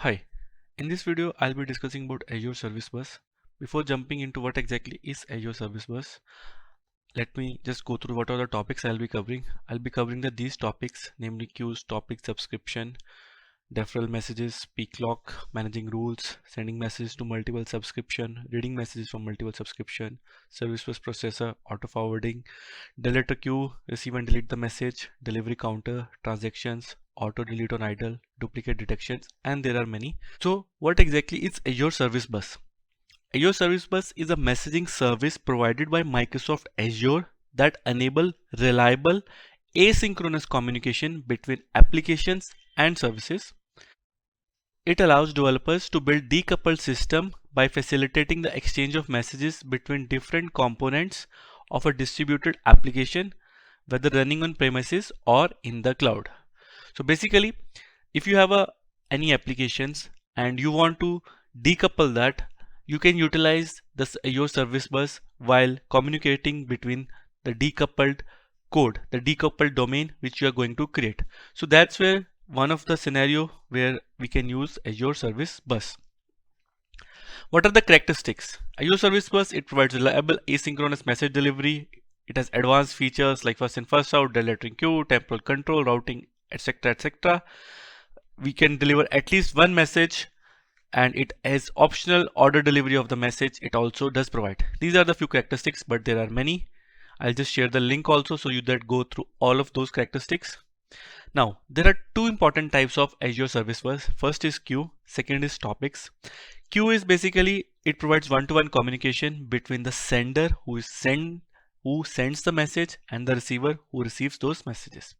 Hi, in this video I'll be discussing about Azure Service Bus. Before jumping into what exactly is Azure Service Bus, let me just go through what are the topics I'll be covering. I'll be covering these topics, namely queues, topic subscription, deferral messages, peak lock, managing rules, sending messages to multiple subscription, reading messages from multiple subscription, service bus processor, auto forwarding, delete a queue, receive and delete the message, delivery counter, transactions, auto delete on idle, duplicate detections, and there are many. So what exactly is Azure Service Bus? Azure Service Bus is a messaging service provided by Microsoft Azure that enable reliable asynchronous communication between applications and services. It allows developers to build decoupled system by facilitating the exchange of messages between different components of a distributed application, whether running on premises or in the cloud. So basically, if you have any applications and you want to decouple that, you can utilize your service bus while communicating between the decoupled code, the decoupled domain which you are going to create. So that's where one of the scenario where we can use Azure Service Bus. What are the characteristics? Azure Service Bus, it provides reliable asynchronous message delivery. It has advanced features like first in first out, deleting queue, temporal control, routing, etc. etc. We can deliver at least one message, and it has optional order delivery of the message. It also does provide. These are the few characteristics, but there are many. I'll just share the link also so you that go through all of those characteristics. Now, there are two important types of Azure Service Bus. First is queue, second is topics. Queue is basically, it provides one-to-one communication between the sender who sends the message and the receiver who receives those messages.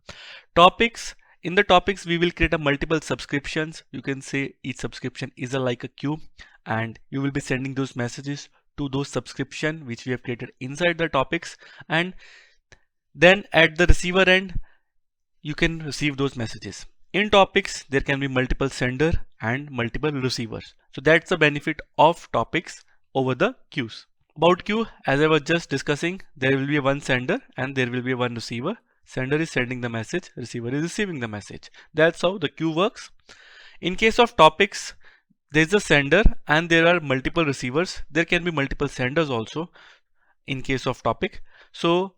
Topics, in the topics we will create a multiple subscriptions. You can say each subscription is like a queue, and you will be sending those messages to those subscription which we have created inside the topics, and then at the receiver end you can receive those messages. In topics, there can be multiple sender and multiple receivers. So that's the benefit of topics over the queues. About queue, as I was just discussing, there will be one sender and there will be one receiver. Sender is sending the message, receiver is receiving the message. That's how the queue works. In case of topics, there is a sender and there are multiple receivers. There can be multiple senders also in case of topic. So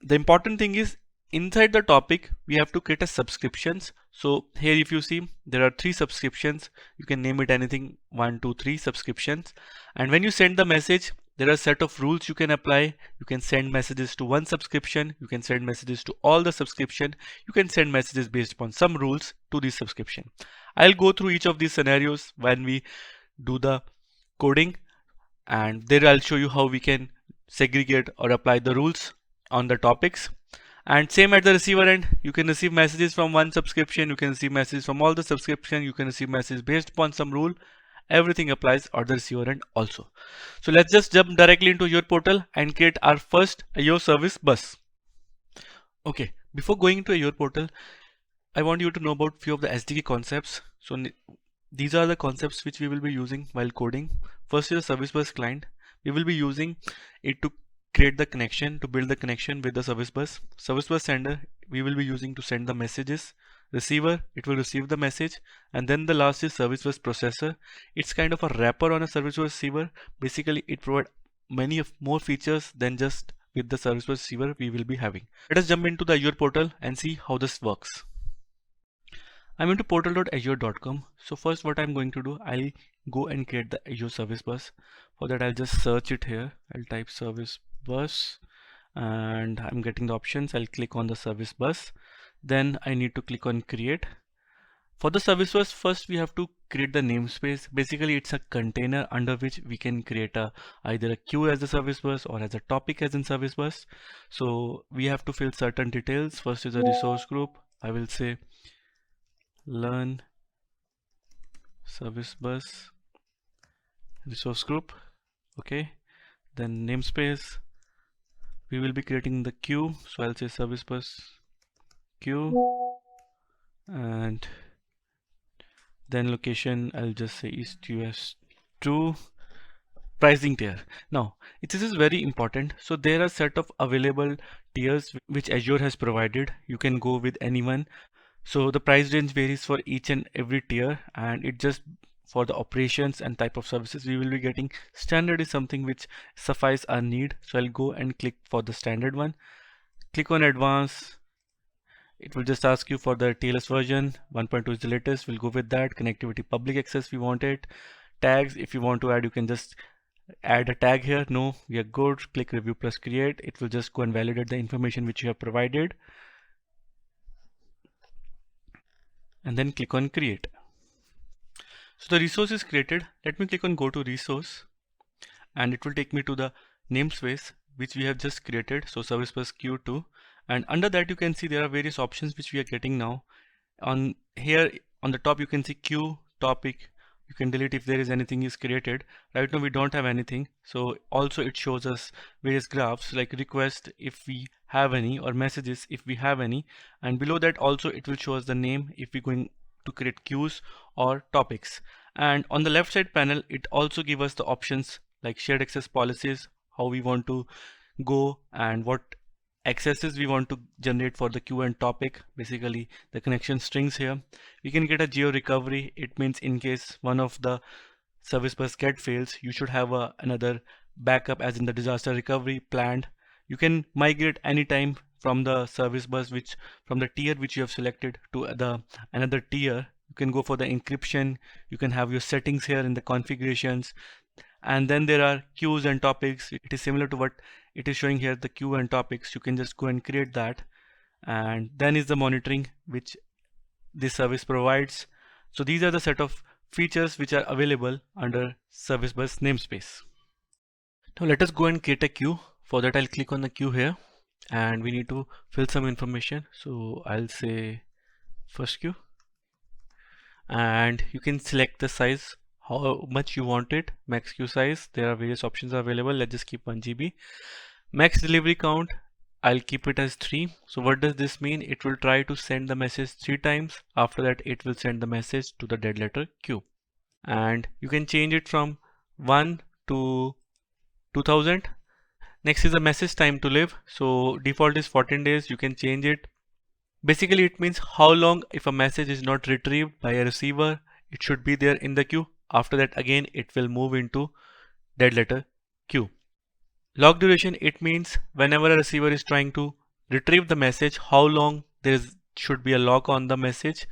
the important thing is, inside the topic we have to create a subscriptions. So here if you see, there are 3 subscriptions. You can name it anything, 1 2 3 subscriptions, and when you send the message, there are a set of rules you can apply. You can send messages to one subscription, you can send messages to all the subscription, you can send messages based upon some rules to the subscription. I'll go through each of these scenarios when we do the coding, and there I'll show you how we can segregate or apply the rules on the topics. And same at the receiver end, you can receive messages from one subscription, you can receive messages from all the subscription, you can receive messages based upon some rule. Everything applies at the receiver end also. So let's just jump directly into your portal and create our first Azure Service Bus. Okay, before going into Azure portal, I want you to know about few of the SDK concepts. So these are the concepts which we will be using while coding. First is the Service Bus client. We will be using it to create the connection, to build the connection with the service bus. Service bus sender, we will be using to send the messages. Receiver, it will receive the message. And then the last is service bus processor. It's kind of a wrapper on a service bus receiver. Basically it provides many of more features than just with the service bus receiver we will be having. Let us jump into the Azure portal and see how this works. I'm into portal.azure.com. So first what I'm going to do, I'll go and create the Azure Service Bus. For that I'll just search it here. I'll type Service Bus and I'm getting the options. I'll click on the Service Bus. Then I need to click on Create. For the Service Bus, first we have to create the namespace. Basically it's a container under which we can create either a queue as a service bus or as a topic as in service bus. So we have to fill certain details. First is a resource group. I will say learn service bus resource group. Okay, then namespace, we will be creating the queue, so I'll say service bus queue, and then location I'll just say East US 2. Pricing tier. Now this is very important. So there are set of available tiers which Azure has provided. You can go with anyone. So the price range varies for each and every tier, and it just for the operations and type of services we will be getting. Standard is something which suffice our need. So I'll go and click for the standard one. Click on advanced. It will just ask you for the TLS version. 1.2 is the latest. We'll go with that. Connectivity public access we want it. Tags, if you want to add, you can just add a tag here. No, we are good. Click review plus create. It will just go and validate the information which you have provided. And then click on create. So the resource is created. Let me click on go to resource, and it will take me to the namespace which we have just created. So service bus Q2, and under that you can see there are various options which we are getting now. On here on the top you can see queue topic. You can delete if there is anything is created. Right now we don't have anything. So also it shows us various graphs like request if we have any, or messages if we have any, and below that also it will show us the name if we're going to create queues or topics. And on the left side panel it also gives us the options like shared access policies, how we want to go and what accesses we want to generate for the queue and topic, basically the connection strings here. We can get a geo recovery. It means in case one of the service bus get fails, you should have another backup, as in the disaster recovery planned. You can migrate anytime from the service bus which from the tier which you have selected to the another tier. You can go for the encryption. You can have your settings here in the configurations. And then there are queues and topics. It is similar to what it is showing here, the queue and topics. You can just go and create that. And then is the monitoring which this service provides. So these are the set of features which are available under service bus namespace. Now let us go and create a queue. For that I'll click on the queue here, and we need to fill some information. So I'll say first queue, and you can select the size, how much you want it. Max queue size, there are various options available. Let's just keep 1 GB. Max delivery count, I'll keep it as 3. So what does this mean? It will try to send the message 3 times. After that it will send the message to the dead letter queue. And you can change it from 1 to 2000. Next is the message time to live. So default is 14 days. You can change it. Basically it means how long if a message is not retrieved by a receiver, it should be there in the queue. After that again it will move into dead letter queue. Log duration, it means whenever a receiver is trying to retrieve the message, how long should be a log on the message.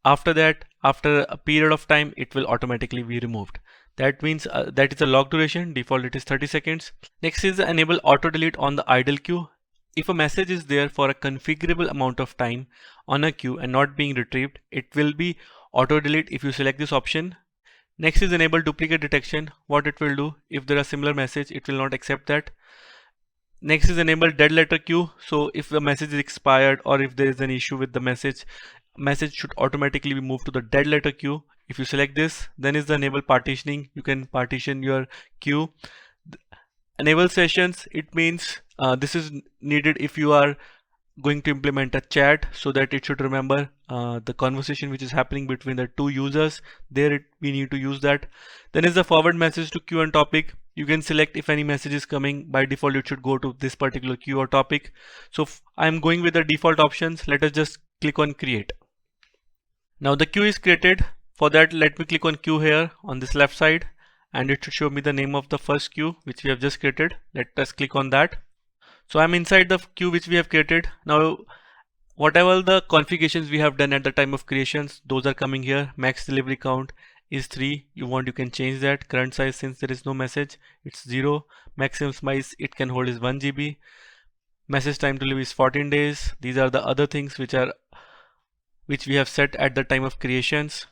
After that, after a period of time, it will automatically be removed. That means that is a log duration. Default it is 30 seconds. Next is enable auto delete on the idle queue. If a message is there for a configurable amount of time on a queue and not being retrieved, it will be auto delete if you select this option. Next is enable duplicate detection. What it will do, if there are similar message, it will not accept that. Next is enable dead letter queue. So if the message is expired or if there is an issue with the message should automatically be moved to the dead letter queue. If you select this, then is the enable partitioning. You can partition your queue. Enable sessions, it means this is needed if you are going to implement a chat, so that it should remember the conversation which is happening between the two users. We need to use that. Then is the forward message to queue and topic. You can select if any message is coming. By default it should go to this particular queue or topic. So I'm going with the default options. Let us just click on create. Now the queue is created. For that let me click on queue here on this left side, and it should show me the name of the first queue which we have just created. Let us click on that. So I'm inside the queue which we have created. Now whatever the configurations we have done at the time of creations, those are coming here. Max delivery count is 3. You can change that. Current size, since there is no message, it's 0. Maximum size it can hold is 1 GB. Message time to live is 14 days. These are the other things which we have set at the time of creations.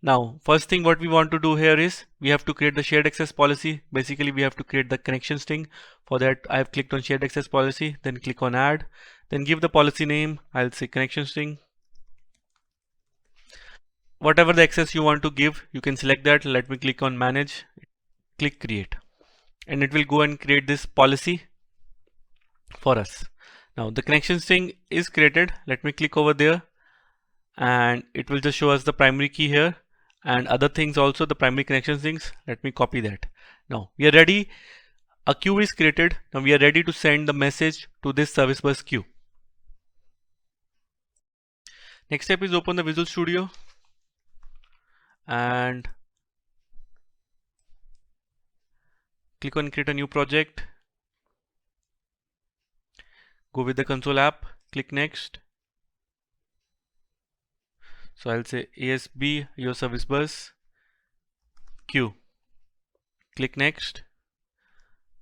Now first thing what we want to do here is we have to create the shared access policy. Basically we have to create the connection string. For that I have clicked on shared access policy, then click on add, then give the policy name. I'll say connection string. Whatever the access you want to give, you can select that. Let me click on manage, click create, and it will go and create this policy for us. Now the connection string is created. Let me click over there, and it will just show us the primary key here and other things also, the primary connection strings. Let me copy that. Now we are ready. A queue is created. Now we are ready to send the message to this service bus queue. Next step is open the Visual Studio and click on create a new project. Go with the console app, click next. So I'll say ASB your service bus queue. Click next.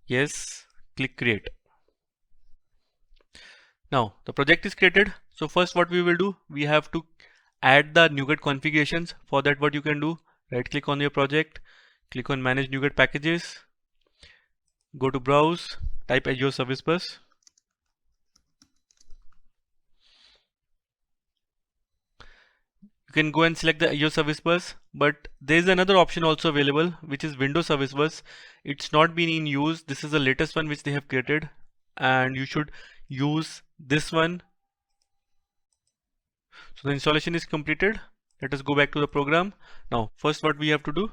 Yes, click create. Now the project is created. So first what we will do, we have to add the NuGet configurations. For that what you can do, right click on your project, click on manage NuGet packages, go to browse, type Azure Service Bus. You can go and select the Azure Service Bus, but there is another option also available, which is Windows Service Bus. It's not been in use. This is the latest one which they have created, and you should use this one. So the installation is completed. Let us go back to the program. Now, first what we have to do,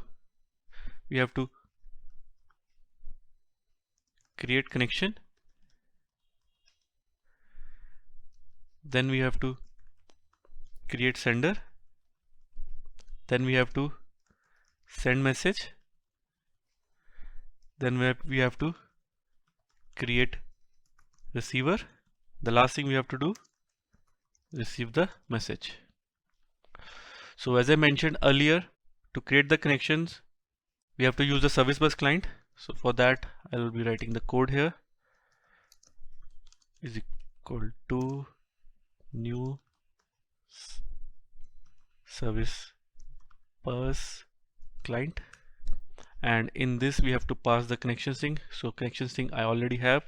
we have to create connection. Then we have to create sender. Then we have to send message. Then we have to create receiver. The last thing we have to do, receive the message. So as I mentioned earlier, to create the connections, we have to use the service bus client. So for that, I will be writing the code here is equal to new service bus client, and in this we have to pass the connection string. So connection string I already have,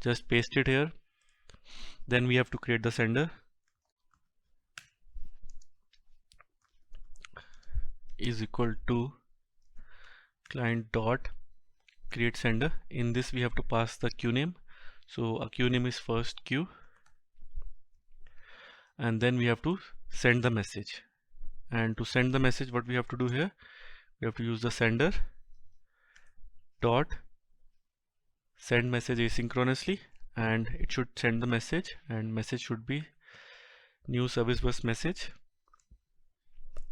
just paste it here. Then we have to create the sender is equal to client dot create sender. In this we have to pass the queue name. So a queue name is first queue, and then we have to send the message. And to send the message, what we have to do here, we have to use the sender dot send message asynchronously, and it should send the message, and message should be new service bus message.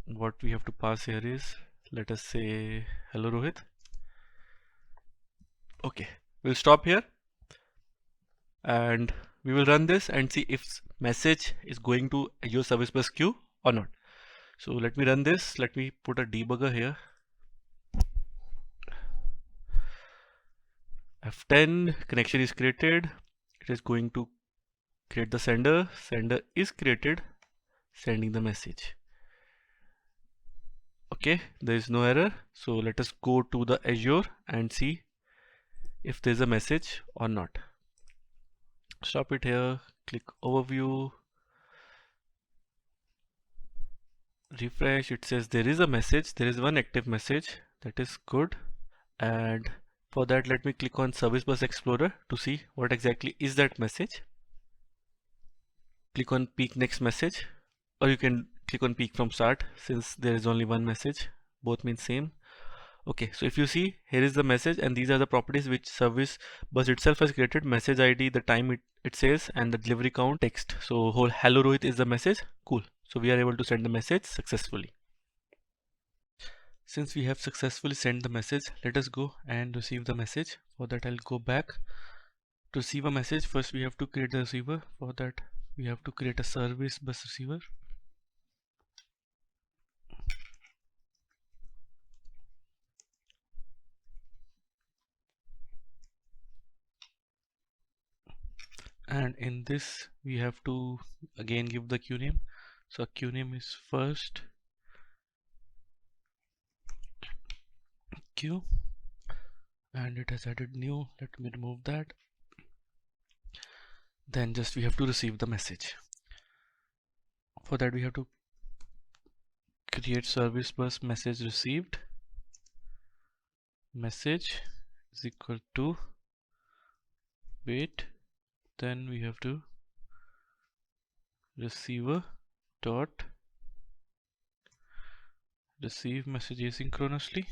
What we have to pass here is, let us say hello Rohit. Okay, we'll stop here and we will run this and see if message is going to your service bus queue or not. So let me run this. Let me put a debugger here. F10, connection is created. It is going to create the sender. Sender is created, sending the message. Okay, there is no error. So let us go to the Azure and see if there is a message or not. Stop it here, click overview, refresh. It says there is a message, there is one active message. That is good. And for that, let me click on Service Bus Explorer to see what exactly is that message. Click on peek next message, or you can click on peek from start, since there is only one message, both mean same. Okay, so if you see, here is the message, and these are the properties which service bus itself has created: message ID, the time it says, and the delivery count, text. So whole hello Rohit is the message. Cool. So we are able to send the message successfully. Since we have successfully sent the message, let us go and receive the message. For that, I'll go back. To receive a message, first we have to create the receiver. For that, we have to create a service bus receiver. And in this we have to again give the queue name. So queue name is first queue, and it has added new. Let me remove that. Then just we have to receive the message. For that, we have to create service bus message received. Message is equal to wait. Then we have to receiver dot receive message asynchronously.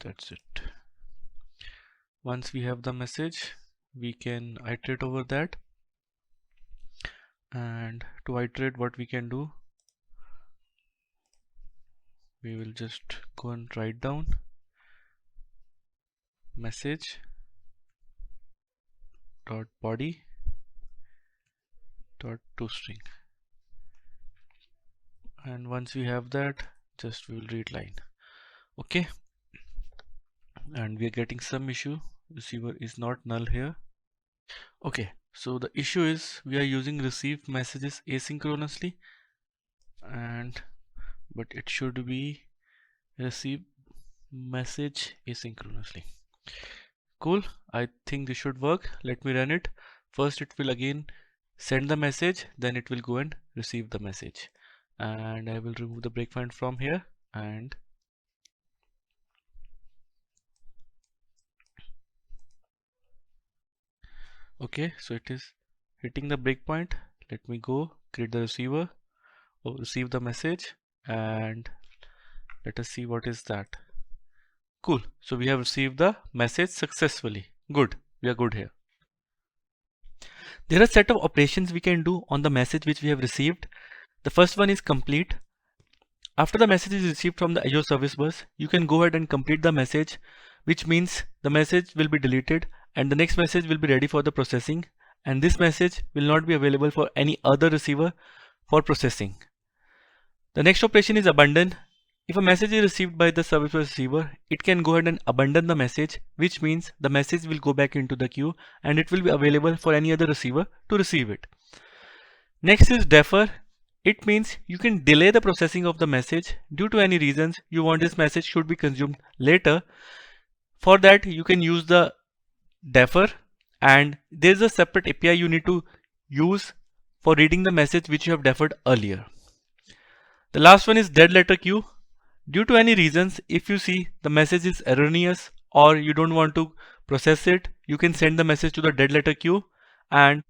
That's it. Once we have the message, we can iterate over that. And to iterate, what we can do, we will just go and write down message dot body dot toString, and once we have that, just we will read line. Okay, and we are getting some issue. Receiver is not null here. Okay, so the issue is we are using receive messages asynchronously, and but it should be receive message asynchronously. Cool, I think this should work. Let me run it. First it will again send the message, then it will go and receive the message. And I will remove the breakpoint from here, and okay, so it is hitting the breakpoint. Let me go create the receiver or receive the message, and let us see what is that. Cool, so we have received the message successfully. Good, we are good here. There are a set of operations we can do on the message which we have received. The first one is complete. After the message is received from the Azure Service Bus, you can go ahead and complete the message, which means the message will be deleted and the next message will be ready for the processing, and this message will not be available for any other receiver for processing. The next operation is abandon. If a message is received by the service bus receiver, it can go ahead and abandon the message, which means the message will go back into the queue and it will be available for any other receiver to receive it. Next is defer. It means you can delay the processing of the message due to any reasons you want this message should be consumed later. For that, you can use the defer, and there's a separate API you need to use for reading the message which you have deferred earlier. The last one is dead letter queue. Due to any reasons, if you see the message is erroneous or you don't want to process it, you can send the message to the dead letter queue. And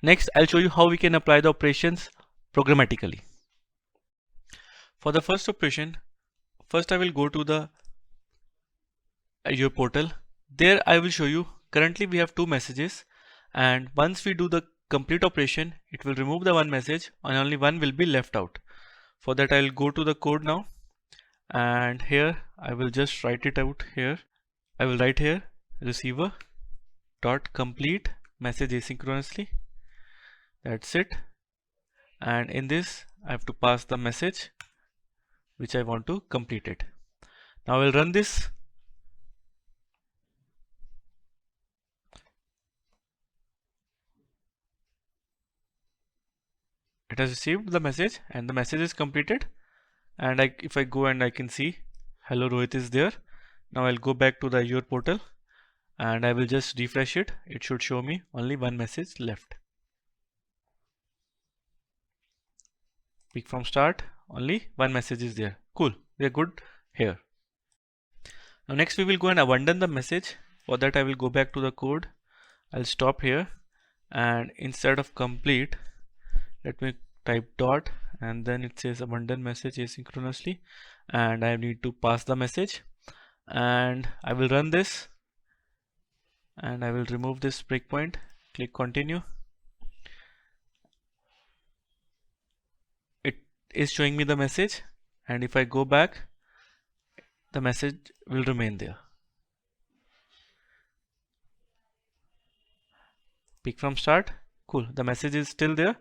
next, I'll show you how we can apply the operations programmatically. For the first operation, first I will go to the Azure portal. There I will show you, currently we have two messages, and once we do the complete operation, it will remove the one message and only one will be left out. For that, I will go to the code now, and here I will just write it out here. I will write here receiver dot complete message asynchronously. That's it. And in this I have to pass the message which I want to complete it. Now I will run this. It has received the message and the message is completed. And if I go and I can see hello Rohit is there. Now I'll go back to the Azure portal and I will just refresh it. It should show me only one message left. Pick from start, only one message is there. Cool, we are good here. Now next we will go and abandon the message. For that I will go back to the code. I'll stop here, and instead of complete, let me type dot, and then it says abandon message asynchronously, and I need to pass the message, and I will run this, and I will remove this breakpoint, click continue. It is showing me the message, and if I go back, the message will remain there. Pick from start. Cool, the message is still there.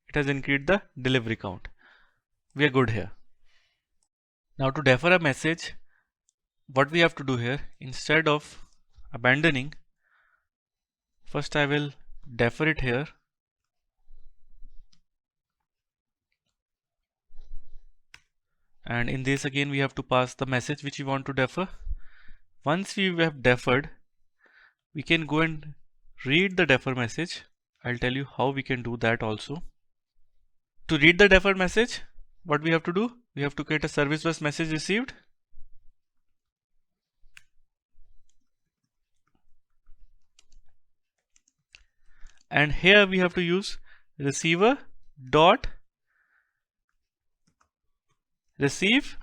It has increased the delivery count. We are good here. Now to defer a message, what we have to do here, instead of abandoning, first I will defer it here. And in this again we have to pass the message which we want to defer. Once we have deferred, we can go and read the defer message. I'll tell you how we can do that also. To read the deferred message, what we have to do? We have to create a service bus message received. And here we have to use receiver dot receive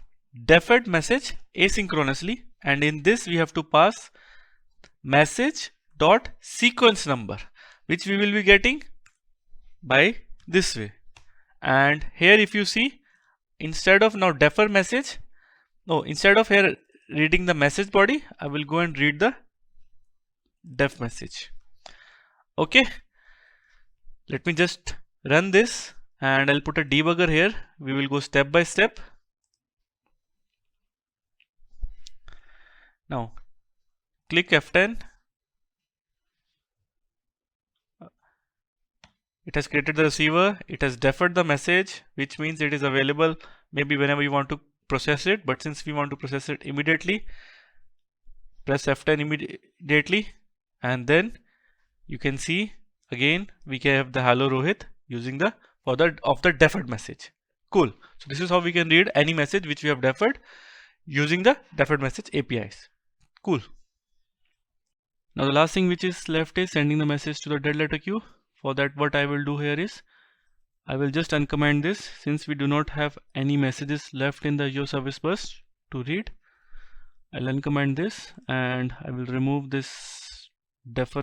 deferred message asynchronously, and in this we have to pass message dot sequence number, which we will be getting by this way. And here if you see, instead of now defer message, no, instead of here reading the message body, I will go and read the def message. Okay, let me just run this and I'll put a debugger here. We will go step by step. Now click F10. It has created the receiver. It has deferred the message, which means it is available maybe whenever you want to process it. But since we want to process it immediately, press F10 immediately, and then you can see again we can have the hello Rohit using the of the deferred message. Cool. So this is how we can read any message which we have deferred using the deferred message APIs. Cool. Now the last thing which is left is sending the message to the dead letter queue. For that, what I will do here is I will just uncomment this, since we do not have any messages left in the Azure Service Bus to read. I'll uncomment this and I will remove this defer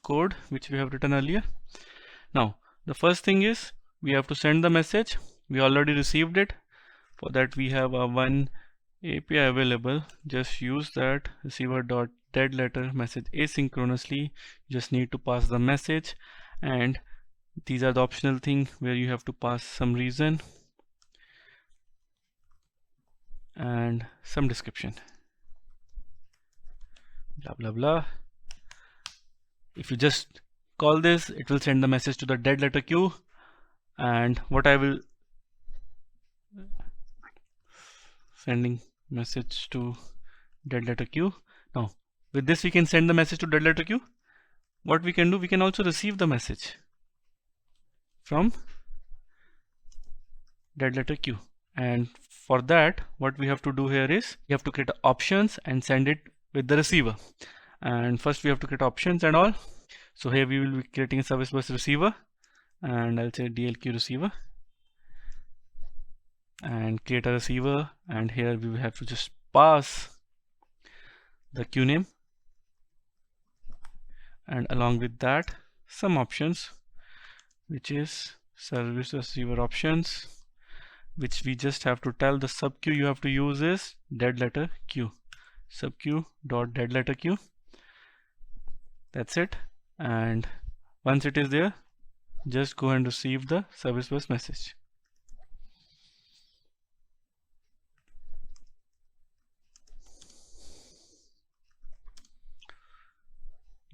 code which we have written earlier. Now the first thing is we have to send the message. We already received it. For that we have a one API available. Just use that receiver.dead letter message asynchronously. You just need to pass the message, and these are the optional thing where you have to pass some reason and some description, blah blah blah. If you just call this, it will send the message to the dead letter queue. And what I will sending message to dead letter queue. Now with this we can send the message to dead letter queue. What we can do, we can also receive the message from dead letter queue. And for that, what we have to do here is we have to create options and send it with the receiver. And first we have to create options and all. So here we will be creating a service bus receiver, and I'll say DLQ receiver, and create a receiver. And here we will have to just pass the queue name, and along with that some options, which is service receiver options, which we just have to tell the sub queue you have to use is dead letter queue, sub queue dot dead letter queue. That's it. And once it is there, just go and receive the service bus message.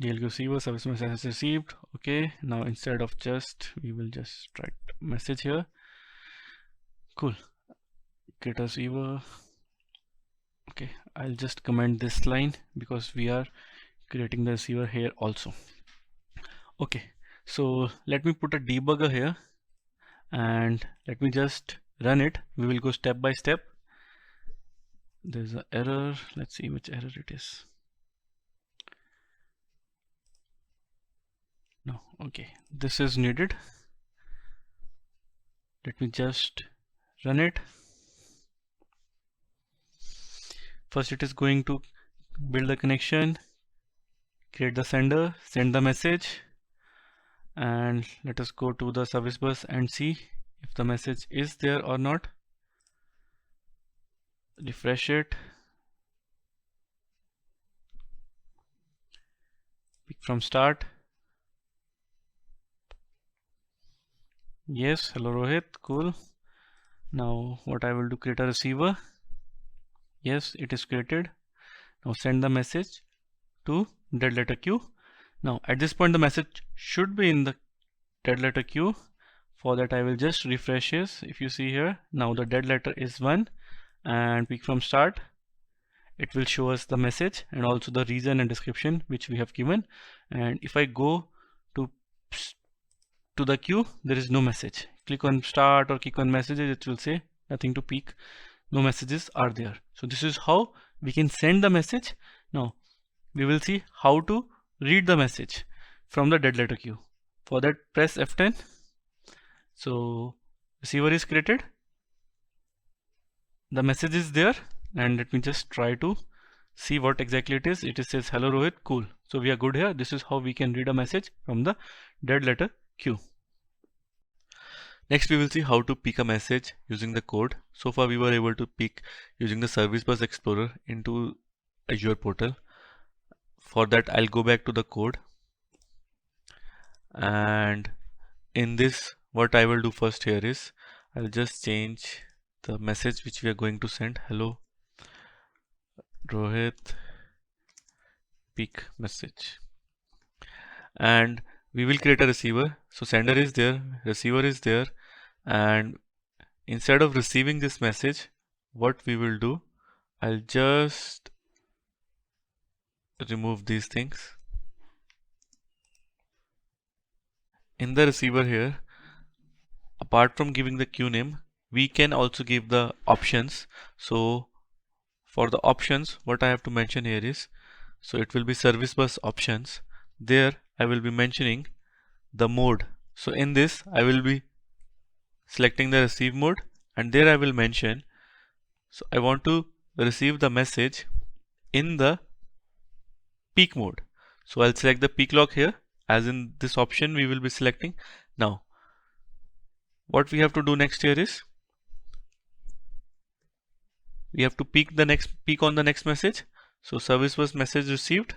DLQ receiver service message has received. Okay, now instead of just, we will just write message here. Cool. Get a receiver. Okay, I'll just comment this line because we are creating the receiver here also. Okay, so let me put a debugger here and let me just run it. We will go step by step. There's an error. Let's see which error it is. No, okay, this is needed. Let me just run it. First it is going to build the connection, create the sender, send the message, and let us go to the service bus and see if the message is there or not. Refresh it. Pick from start. Yes, hello Rohit, cool. Now what I will do, create a receiver. Yes, it is created. Now send the message to dead letter queue. Now at this point the message should be in the dead letter queue. For that I will just refresh this. If you see here, now the dead letter is 1, and pick from start. It will show us the message and also the reason and description which we have given. And if I go to the queue, there is no message. Click on start or click on messages, it will say nothing to peek, no messages are there. So this is how we can send the message. Now we will see how to read the message from the dead letter queue. For that, press F10. So receiver is created, the message is there, and let me just try to see what exactly it is. It says hello Rohit, cool. So we are good here. This is how we can read a message from the dead letter Q. Next we will see how to pick a message using the code. So far we were able to pick using the Service Bus Explorer into Azure portal. For that I'll go back to the code, and in this what I will do first here is I'll just change the message which we are going to send. Hello Rohit, pick message, and we will create a receiver. So sender is there, receiver is there, and instead of receiving this message, what we will do, I'll just remove these things. In the receiver here, apart from giving the queue name, we can also give the options. So for the options, what I have to mention here is, so it will be service bus options. There I will be mentioning the mode. So in this I will be selecting the receive mode, and there I will mention, so I want to receive the message in the peak mode. So I'll select the peak lock here, as in this option we will be selecting. Now what we have to do next here is we have to peak on the next message. So service bus message received,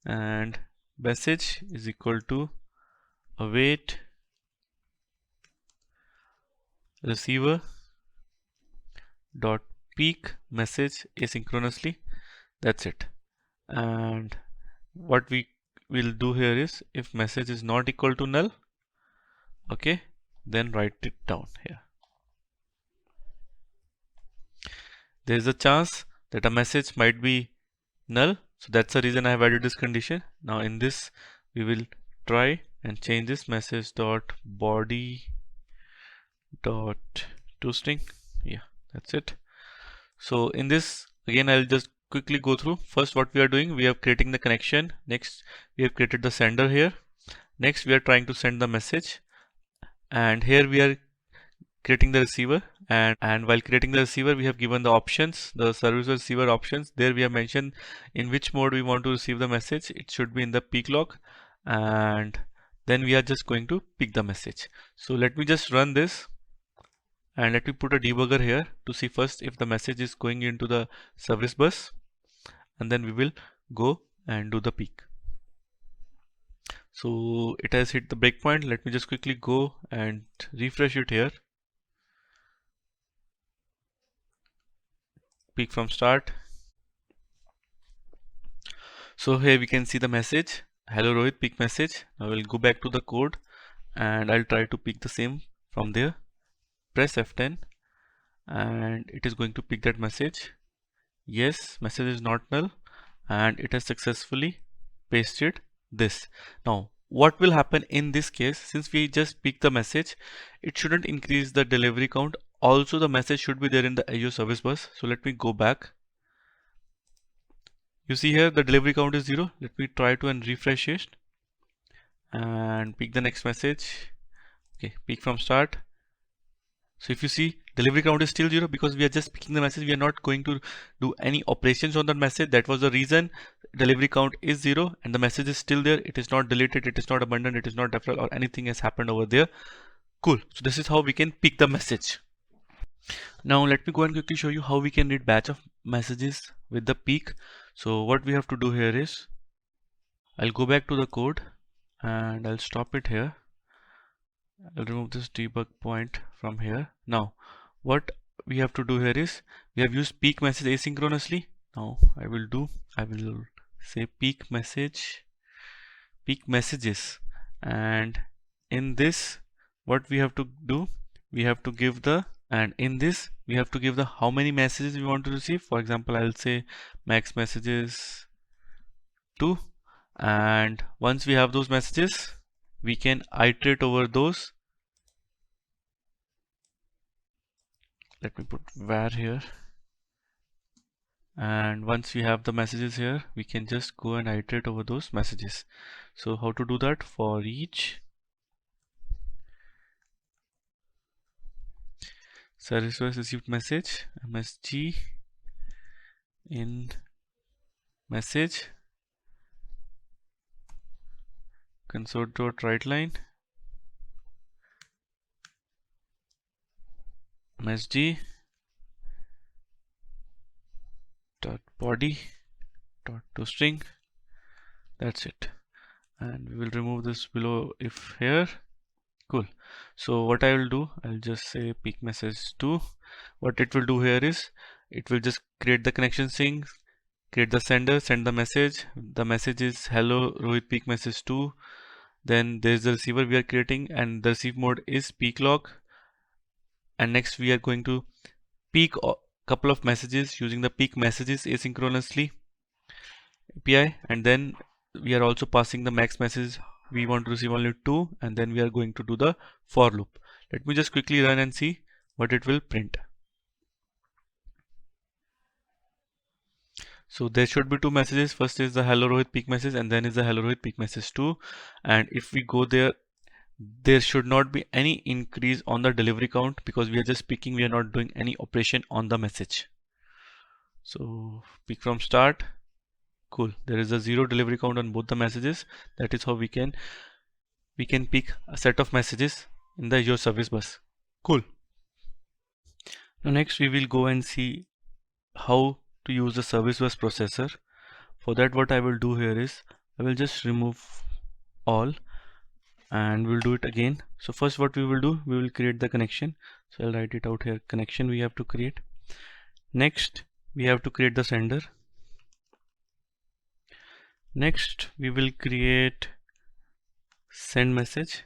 and message is equal to await receiver dot peak message asynchronously. That's it. And what we will do here is, if message is not equal to null, okay, then write it down here. There is a chance that a message might be null, so that's the reason I have added this condition. Now in this we will try and change this message dot body dot toString. Yeah, that's it. So in this again I'll just quickly go through. First what we are doing, we are creating the connection. Next we have created the sender here. Next we are trying to send the message, and here we are creating the receiver, and while creating the receiver we have given the options, the service receiver options. There we have mentioned in which mode we want to receive the message. It should be in the peak lock, and then we are just going to pick the message. So let me just run this, and let me put a debugger here to see first if the message is going into the service bus, and then we will go and do the peak. So it has hit the breakpoint. Let me just quickly go and refresh it here. Peak from start. So here we can see the message, hello Rohit, peak message. Now we'll go back to the code, and I'll try to pick the same from there. Press F10, and it is going to pick that message. Yes, message is not null, and it has successfully pasted this. Now what will happen in this case, since we just picked the message, it shouldn't increase the delivery count. Also the message should be there in the Azure service bus. So let me go back. You see here the delivery count is 0. Let me try to and refresh it and pick the next message. Okay, peak from start. So if you see, delivery count is still 0 because we are just picking the message. We are not going to do any operations on that message. That was the reason delivery count is 0 and the message is still there. It is not deleted, it is not abandoned, it is not deferred, or anything has happened over there. Cool. So this is how we can pick the message. Now let me go and quickly show you how we can read batch of messages with the peak. So what we have to do here is, I'll go back to the code and I'll stop it here. I'll remove this debug point from here. Now what we have to do here is, we have used peak message asynchronously. Now I will say peak messages, and in this what we have to do, we have to give the, and in this we have to give the how many messages we want to receive. For example, I'll say max messages 2, and once we have those messages we can iterate over those. Let me put var here, and once we have the messages here we can just go and iterate over those messages. So how to do that? For each service received message msg in message console.writeLine msg dot body dot toString. That's it, and we will remove this below if here. Cool. So what I will do, I'll just say peak message 2. What it will do here is it will just create the connection string, create the sender, send the message. The message is hello Rohit peak message 2. Then there's the receiver we are creating, and the receive mode is peak log. And next we are going to peak a couple of messages using the peak messages asynchronously API, and then we are also passing the max message. We want to receive only 2, and then we are going to do the for loop. Let me just quickly run and see what it will print. So there should be 2 messages. First is the hello Rohit peak message, and then is the hello Rohit peak message 2. And if we go there, there should not be any increase on the delivery count because we are just picking, we are not doing any operation on the message. So pick from start. Cool, there is a 0 delivery count on both the messages. That is how we can pick a set of messages in the Azure service bus. Cool. Now next we will go and see how to use the service bus processor. For that, what I will do here is I will just remove all and we'll do it again. So first what we will do, we will create the connection. So I'll write it out here, connection we have to create. Next we have to create the sender. Next we will create send message.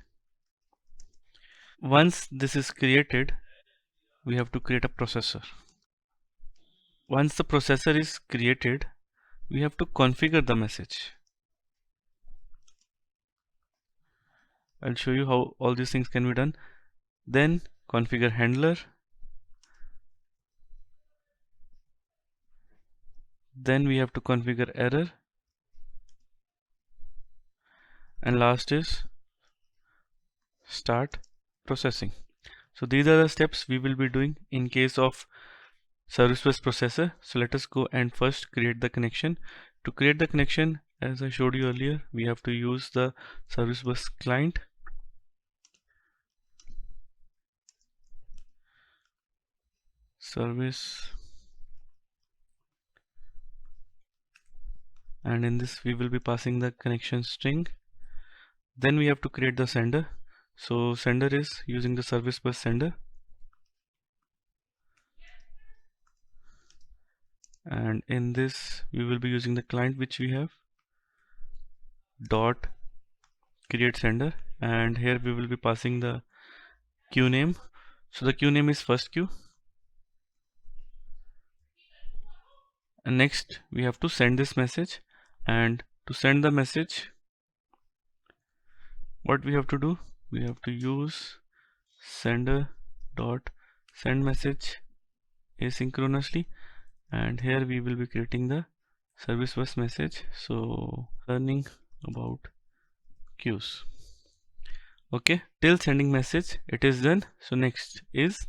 Once this is created, we have to create a processor. Once the processor is created, we have to configure the message. I'll show you how all these things can be done. Then configure handler. Then we have to configure error. And last is start processing. So these are the steps we will be doing in case of service bus processor. So let us go and first create the connection. To create the connection, as I showed you earlier, we have to use the service bus client. Service, and in this we will be passing the connection string. Then we have to create the sender. So sender is using the service bus sender, and in this we will be using the client which we have dot create sender, and here we will be passing the queue name. So the queue name is first queue, and next we have to send this message. And to send the message, what we have to do, we have to use sender dot send message asynchronously, and here we will be creating the service bus message. So learning about queues. Okay, till sending message it is done. So next is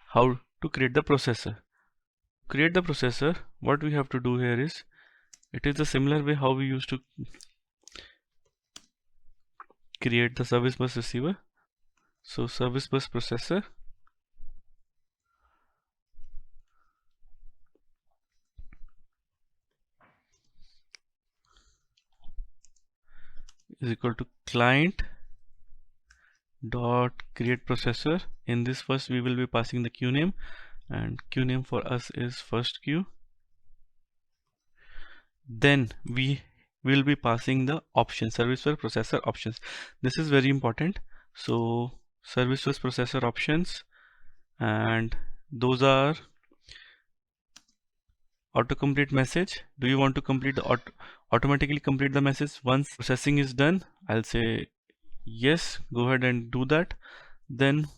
how to create the processor. Create the processor, what we have to do here is, it is the similar way how we used to create the service bus receiver. So service bus processor is equal to client dot create processor. In this first we will be passing the queue name, and queue name for us is first queue. Then we will be passing the option service bus processor options. This is very important. So service bus processor options, and those are autocomplete message. Do you want to complete the automatically complete the message once processing is done? I'll say yes, go ahead and do that. Then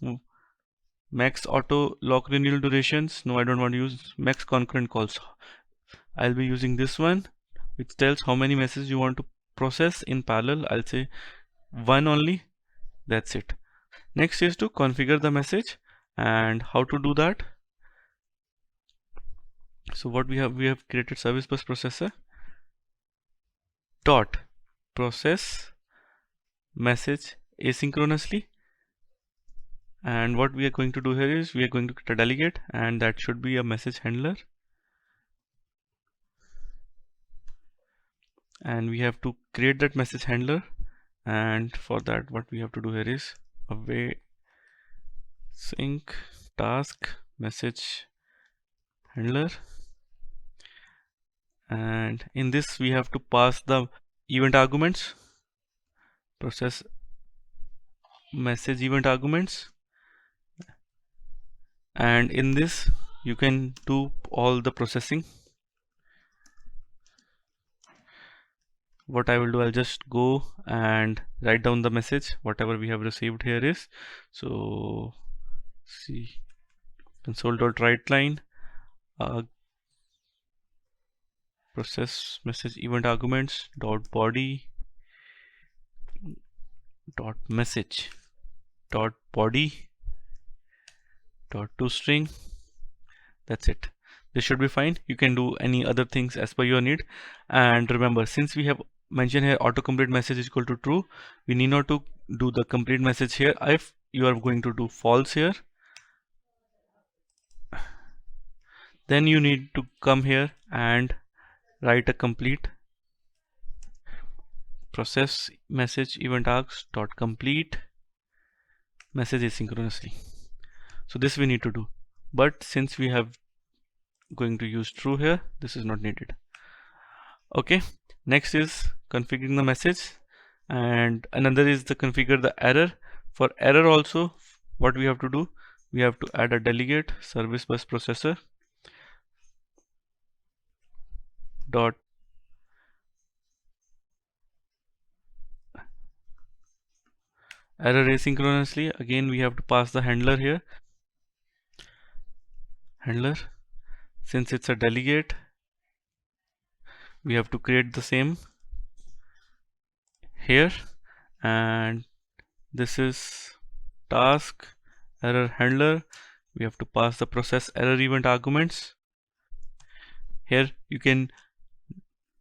max auto lock renewal durations, no, I don't want to use max concurrent calls. I'll be using this one which tells how many messages you want to process in parallel. I'll say 1 only. That's it. Next is to configure the message, and how to do that. So what we have created service bus processor, dot process message asynchronously. And what we are going to do here is we are going to create a delegate, and that should be a message handler, and we have to create that message handler. And for that, what we have to do here is await sync task message handler, and in this we have to pass the event arguments, process message event arguments, and in this you can do all the processing. What I will do, I'll just go and write down the message whatever we have received here is. So see console.writeLine process message event arguments dot body dot message dot body dot toString. That's it. This should be fine. You can do any other things as per your need. And remember, since we have mentioned here autocomplete message is equal to true, we need not to do the complete message here. If you are going to do false here, then you need to come here and write a complete process message event args dot complete message asynchronously. So this we need to do, but since we have going to use true here, this is not needed. Okay, next is configuring the message, and another is the configure the error. For error also, what we have to do, we have to add a delegate service bus processor dot error asynchronously. Again we have to pass the handler here, handler. Since it's a delegate, we have to create the same here, and this is task error handler. We have to pass the process error event arguments. Here you can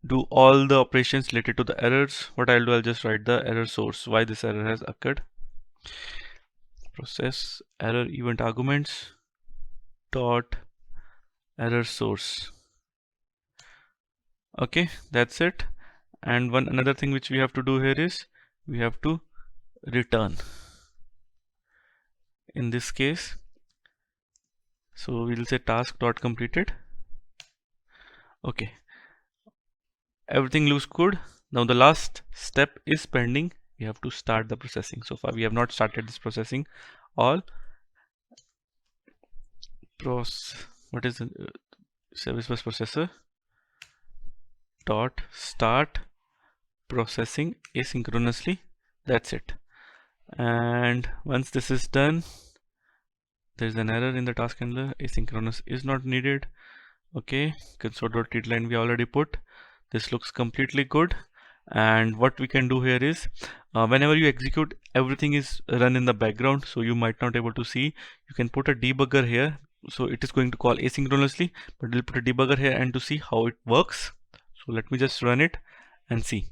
do all the operations related to the errors. What I'll do, I'll just write the error source, why this error has occurred. Process error event arguments dot error source. Okay, that's it. And one another thing which we have to do here is we have to return in this case. So we'll say task dot completed. Okay, everything looks good. Now the last step is pending. We have to start the processing. So far we have not started this processing. All what is the service bus processor dot start processing asynchronously. That's it. And once this is done, there's an error in the task handler, asynchronous is not needed. Okay, console.readline we already put. This looks completely good. And what we can do here is whenever you execute, everything is run in the background, so you might not able to see. You can put a debugger here, so it is going to call asynchronously, but we'll put a debugger here and to see how it works. So let me just run it and see.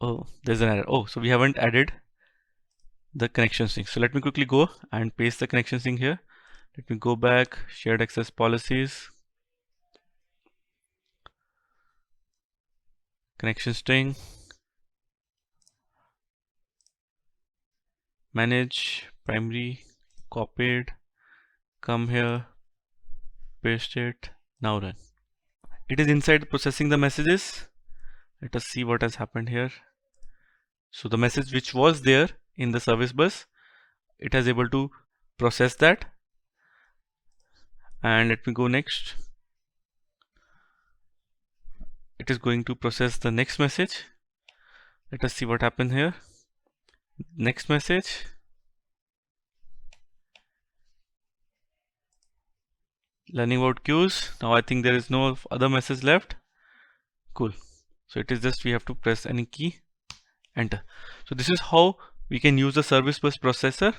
Oh, there's an error. Oh, so we haven't added the connection string. So let me quickly go and paste the connection string here. Let me go back, shared access policies, connection string, manage primary, copied, come here, paste it, now run. It is inside processing the messages. Let us see what has happened here. So the message which was there in the service bus, it has able to process that. And let me go next. It is going to process the next message. Let us see what happened here. Next message. Learning about queues. Now I think there is no other message left. Cool. So it is just we have to press any key, enter. So this is how we can use the service bus processor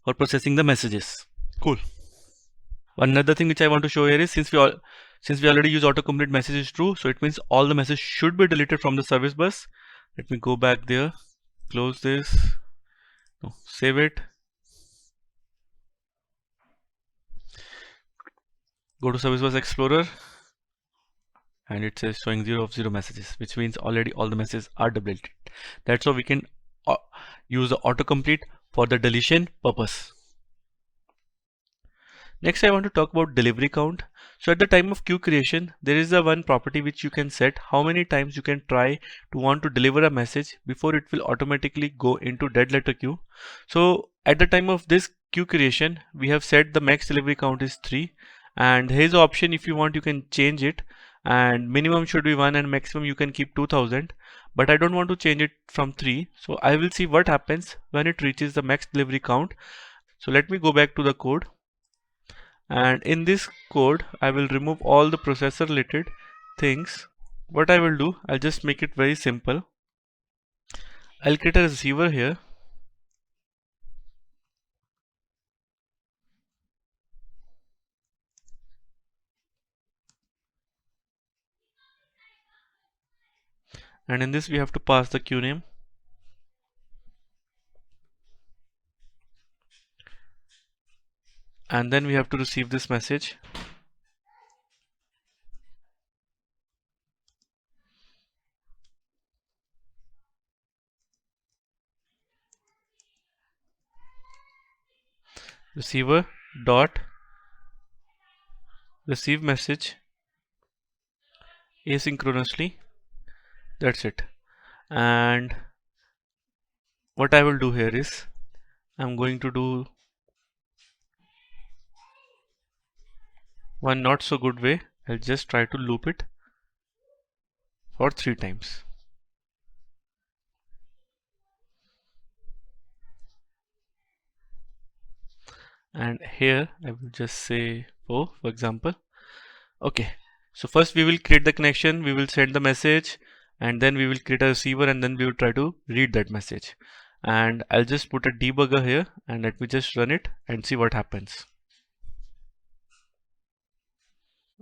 for processing the messages. Cool. Another thing which I want to show here is since we already use autocomplete message is true, so it means all the message should be deleted from the service bus. Let me go back there, close this, no, save it, go to service bus explorer, and it says showing 0 of 0 messages, which means already all the messages are deleted. That's how we can use the autocomplete for the deletion purpose. Next, I want to talk about delivery count. So at the time of queue creation, there is a one property which you can set how many times you can try to want to deliver a message before it will automatically go into dead letter queue. So at the time of this queue creation, we have set the max delivery count is 3, and here's the option. If you want, you can change it, and minimum should be 1 and maximum you can keep 2000, but I don't want to change it from 3, so I will see what happens when it reaches the max delivery count. So let me go back to the code. And in this code I will remove all the processor related things. What I will do, I'll just make it very simple. I'll create a receiver here, and in this we have to pass the queue name, and then we have to receive this message. Receiver dot receive message asynchronously. That's it. And what I will do here is I'm going to do one not so good way. I'll just try to loop it for 3 times. And here I will just say 4 for example. Okay, so first we will create the connection, we will send the message, and then we will create a receiver, and then we will try to read that message. And I'll just put a debugger here, and let me just run it and see what happens.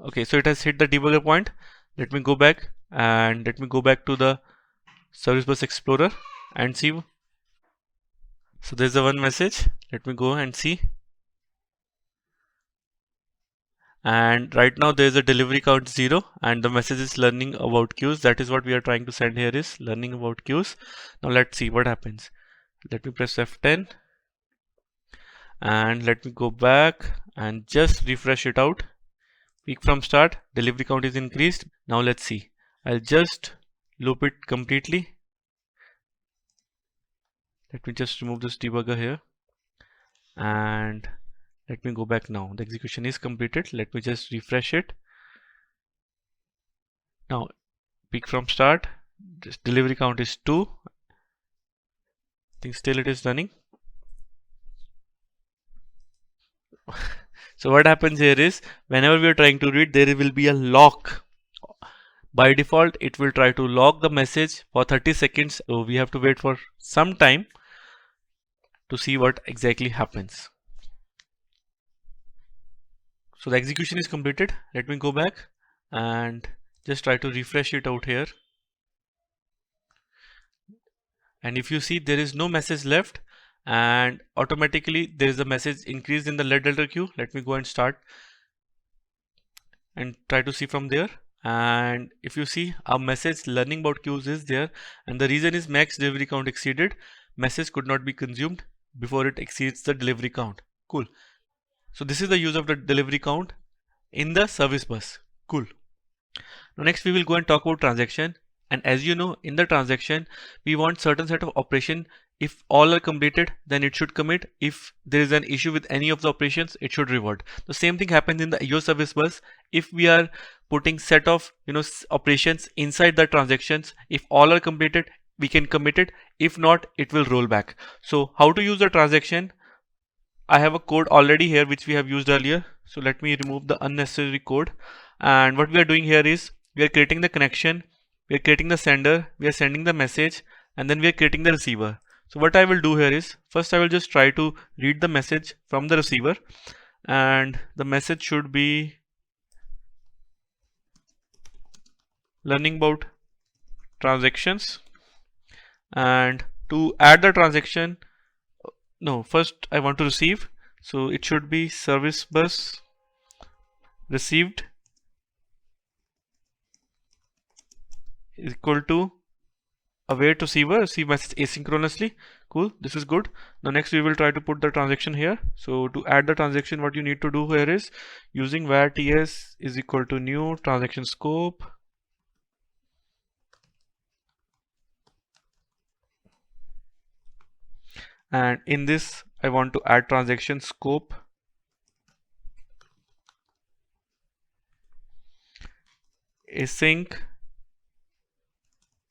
Okay, so it has hit the debugger point. Let me go back, and let me go back to the service bus explorer and see. So there's the one message. Let me go and see. And right now there is a delivery count 0, and the message is learning about queues. That is what we are trying to send here, is learning about queues. Now let's see what happens. Let me press F10, and let me go back and just refresh it out. Peak from start, delivery count is increased. Now let's see. I'll just loop it completely. Let me just remove this debugger here, and let me go back now. The execution is completed. Let me just refresh it. Now peak from start, this delivery count is 2. I think still it is running. So what happens here is whenever we are trying to read, there will be a lock. By default it will try to lock the message for 30 seconds, so we have to wait for some time to see what exactly happens. So the execution is completed. Let me go back and just try to refresh it out here, and if you see, there is no message left, and automatically there is a message increased in the lead delta queue. Let me go and start and try to see from there, and if you see, a message learning about queues is there, and the reason is max delivery count exceeded. Message could not be consumed before it exceeds the delivery count. Cool. So this is the use of the delivery count in the service bus. Cool. Now next we will go and talk about transaction, and as you know, in the transaction we want certain set of operation. If all are completed, then it should commit. If there is an issue with any of the operations, it should revert. The same thing happens in the Azure service bus. If we are putting set of operations inside the transactions, if all are completed, we can commit it. If not, it will roll back. So how to use the transaction? I have a code already here which we have used earlier. So let me remove the unnecessary code. And what we are doing here is we are creating the connection, we are creating the sender, we are sending the message, and then we are creating the receiver. So what I will do here is first I will just try to read the message from the receiver. and the message should be learning about transactions. And to add the transaction, no, first I want to receive, so it should be service bus received is equal to await receive message asynchronously. Cool, this is good. Now next we will try to put the transaction here. So to add the transaction, what you need to do here is using var ts is equal to new transaction scope, and in this I want to add transaction scope async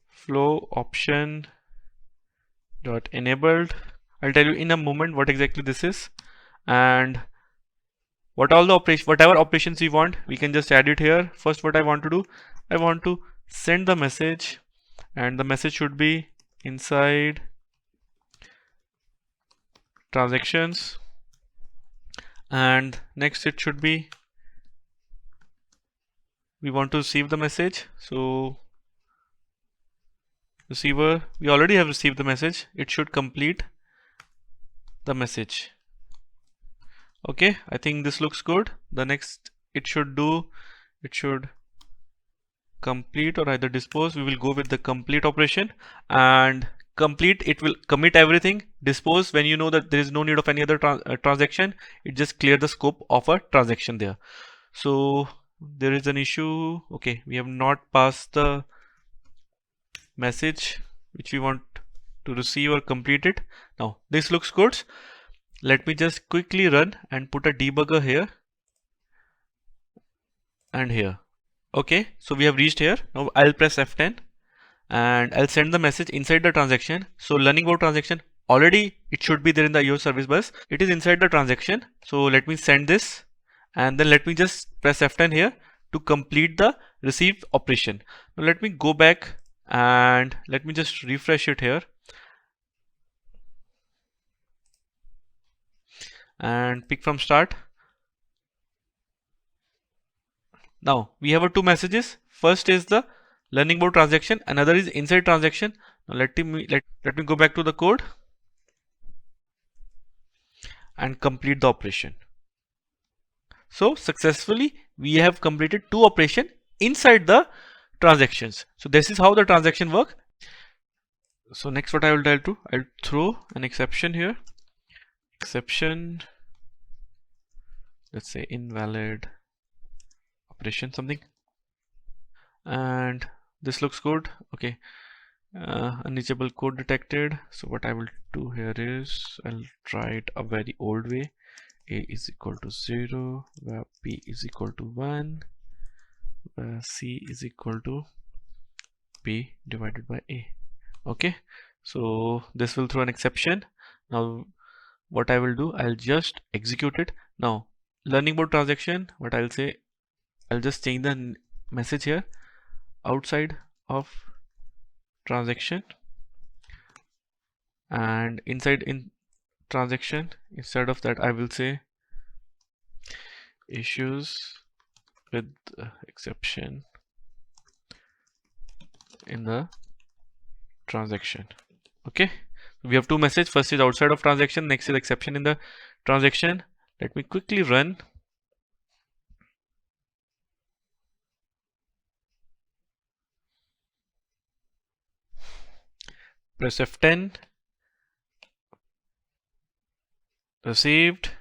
flow option dot enabled. I'll tell you in a moment what exactly this is, and what all the whatever operations we want, we can just add it here. First, what I want to do, I want to send the message, and the message should be inside transactions, and next it should be we want to receive the message. So receiver, we already have received the message, it should complete the message. Okay, I think this looks good. The next it should do, it should complete or either dispose. We will go with the complete operation, and complete, it will commit everything. Dispose, when you know that there is no need of any other transaction, it just clear the scope of a transaction there. So there is an issue. Okay, we have not passed the message which we want to receive or complete it. Now this looks good. Let me just quickly run and put a debugger here and here. Okay, so we have reached here. Now I'll press F10 and I'll send the message inside the transaction. So learning about transaction, already it should be there in the Azure service bus. It is inside the transaction. So let me send this, and then let me just press F10 here to complete the receive operation. Now let me go back and let me just refresh it here and pick from start. Now we have two messages. First is the learning about transaction, another is inside transaction. Now let me go back to the code and complete the operation. So successfully we have completed two operations inside the transactions. So this is how the transaction work. So next what I will do, I'll throw an exception here. Exception, let's say invalid operation something, and this looks good. Okay, unreachable code detected. So what I will do here is I'll try it a very old way. A is equal to 0, where B is equal to 1, where C is equal to B divided by A. Okay, so this will throw an exception. Now what I will do, I'll just execute it. Now learning about transaction, what I'll say, I'll just change the message here outside of transaction, and inside in transaction, instead of that I will say issues with exception in the transaction. Okay, we have two messages. First is outside of transaction, next is exception in the transaction. Let me quickly run. Press F10. Received.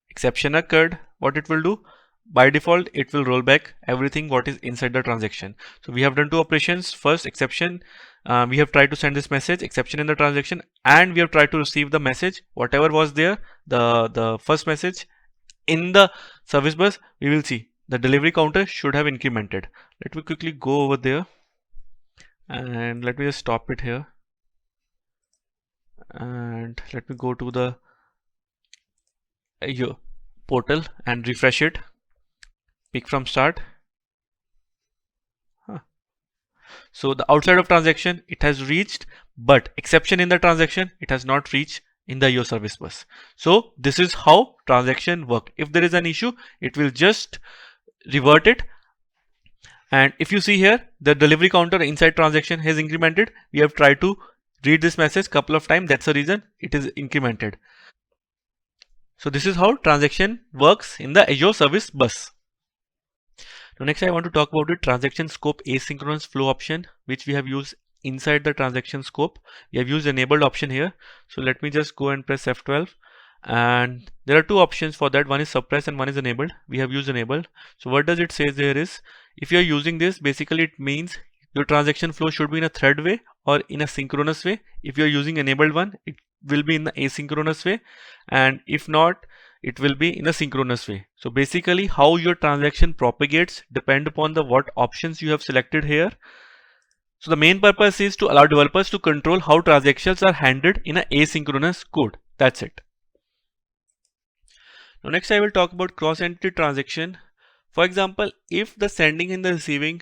Exception occurred. What it will do? By default, it will roll back everything what is inside the transaction. So we have done two operations. First, exception. We have tried to send this message, exception in the transaction, and we have tried to receive the message, whatever was there, the first message in the service bus. We will see the delivery counter should have incremented. Let me quickly go over there and let me just stop it here, and let me go to the Azure portal and refresh it. Pick from start. So the outside of transaction it has reached, but exception in the transaction it has not reached in the Azure Service Bus. So this is how transaction work. If there is an issue, it will just revert it. And if you see here, the delivery counter inside transaction has incremented. We have tried to read this message couple of times. That's the reason it is incremented. So this is how transaction works in the Azure Service Bus. Now next I want to talk about the transaction scope asynchronous flow option, which we have used inside the transaction scope. We have used enabled option here. So let me just go and press F12. And there are two options for that. One is suppress and one is enabled. We have used enabled. So what does it say there is, if you are using this, basically it means your transaction flow should be in a thread way or in a synchronous way. If you are using enabled one, it will be in the asynchronous way, and if not, it will be in a synchronous way. So basically how your transaction propagates depend upon the what options you have selected here. So the main purpose is to allow developers to control how transactions are handled in an asynchronous code. That's it. Now next I will talk about cross-entity transaction. For example, if the sending and the receiving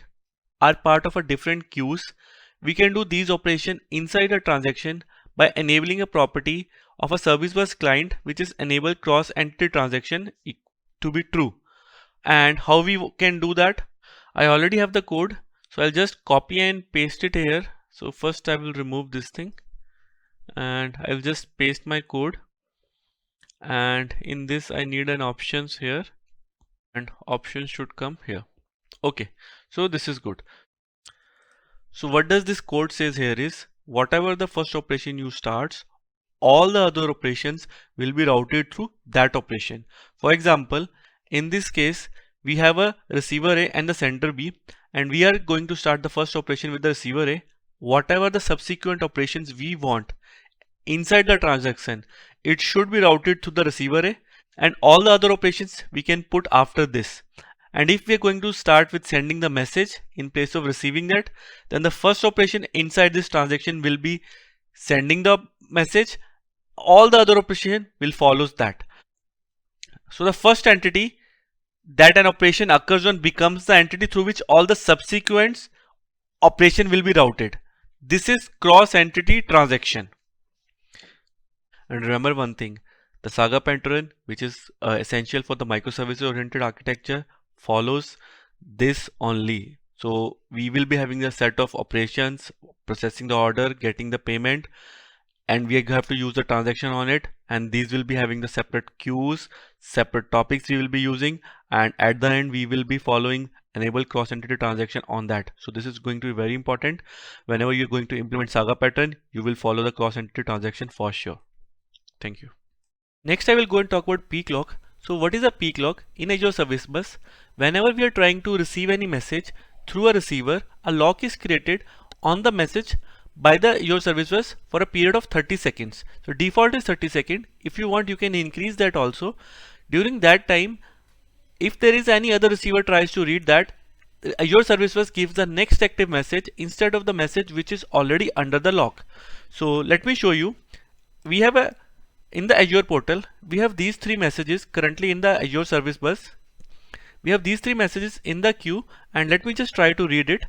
are part of a different queues, we can do these operations inside a transaction by enabling a property of a service bus client which is enable cross-entity transaction to be true. And how we can do that? I already have the code, so I'll just copy and paste it here. So first I will remove this thing and I'll just paste my code, and in this I need an options here, and options should come here. Okay, so this is good. So what does this code says here is, whatever the first operation you starts, all the other operations will be routed through that operation. For example, in this case, we have a receiver A and the sender B, and we are going to start the first operation with the receiver A. Whatever the subsequent operations we want inside the transaction, it should be routed to the receiver A, and all the other operations we can put after this. And if we are going to start with sending the message in place of receiving that, then the first operation inside this transaction will be sending the message. All the other operation will follow that. So the first entity that an operation occurs on becomes the entity through which all the subsequent operation will be routed. This is cross-entity transaction. And remember one thing, the Saga pattern, which is essential for the microservices oriented architecture, follows this only. So we will be having a set of operations, processing the order, getting the payment, and we have to use the transaction on it, and these will be having the separate queues, separate topics we will be using, and at the end we will be following enable cross-entity transaction on that. So this is going to be very important. Whenever you're going to implement Saga pattern, you will follow the cross-entity transaction for sure. Thank you. Next I will go and talk about peak lock. So what is a peak lock? In Azure Service Bus, whenever we are trying to receive any message through a receiver, a lock is created on the message by the Azure Service Bus for a period of 30 seconds. So default is 30 seconds. If you want, you can increase that also. During that time, if there is any other receiver tries to read that, Azure Service Bus gives the next active message instead of the message which is already under the lock. So let me show you. We have in the Azure portal, we have these three messages currently in the Azure Service Bus. We have these three messages in the queue, and let me just try to read it,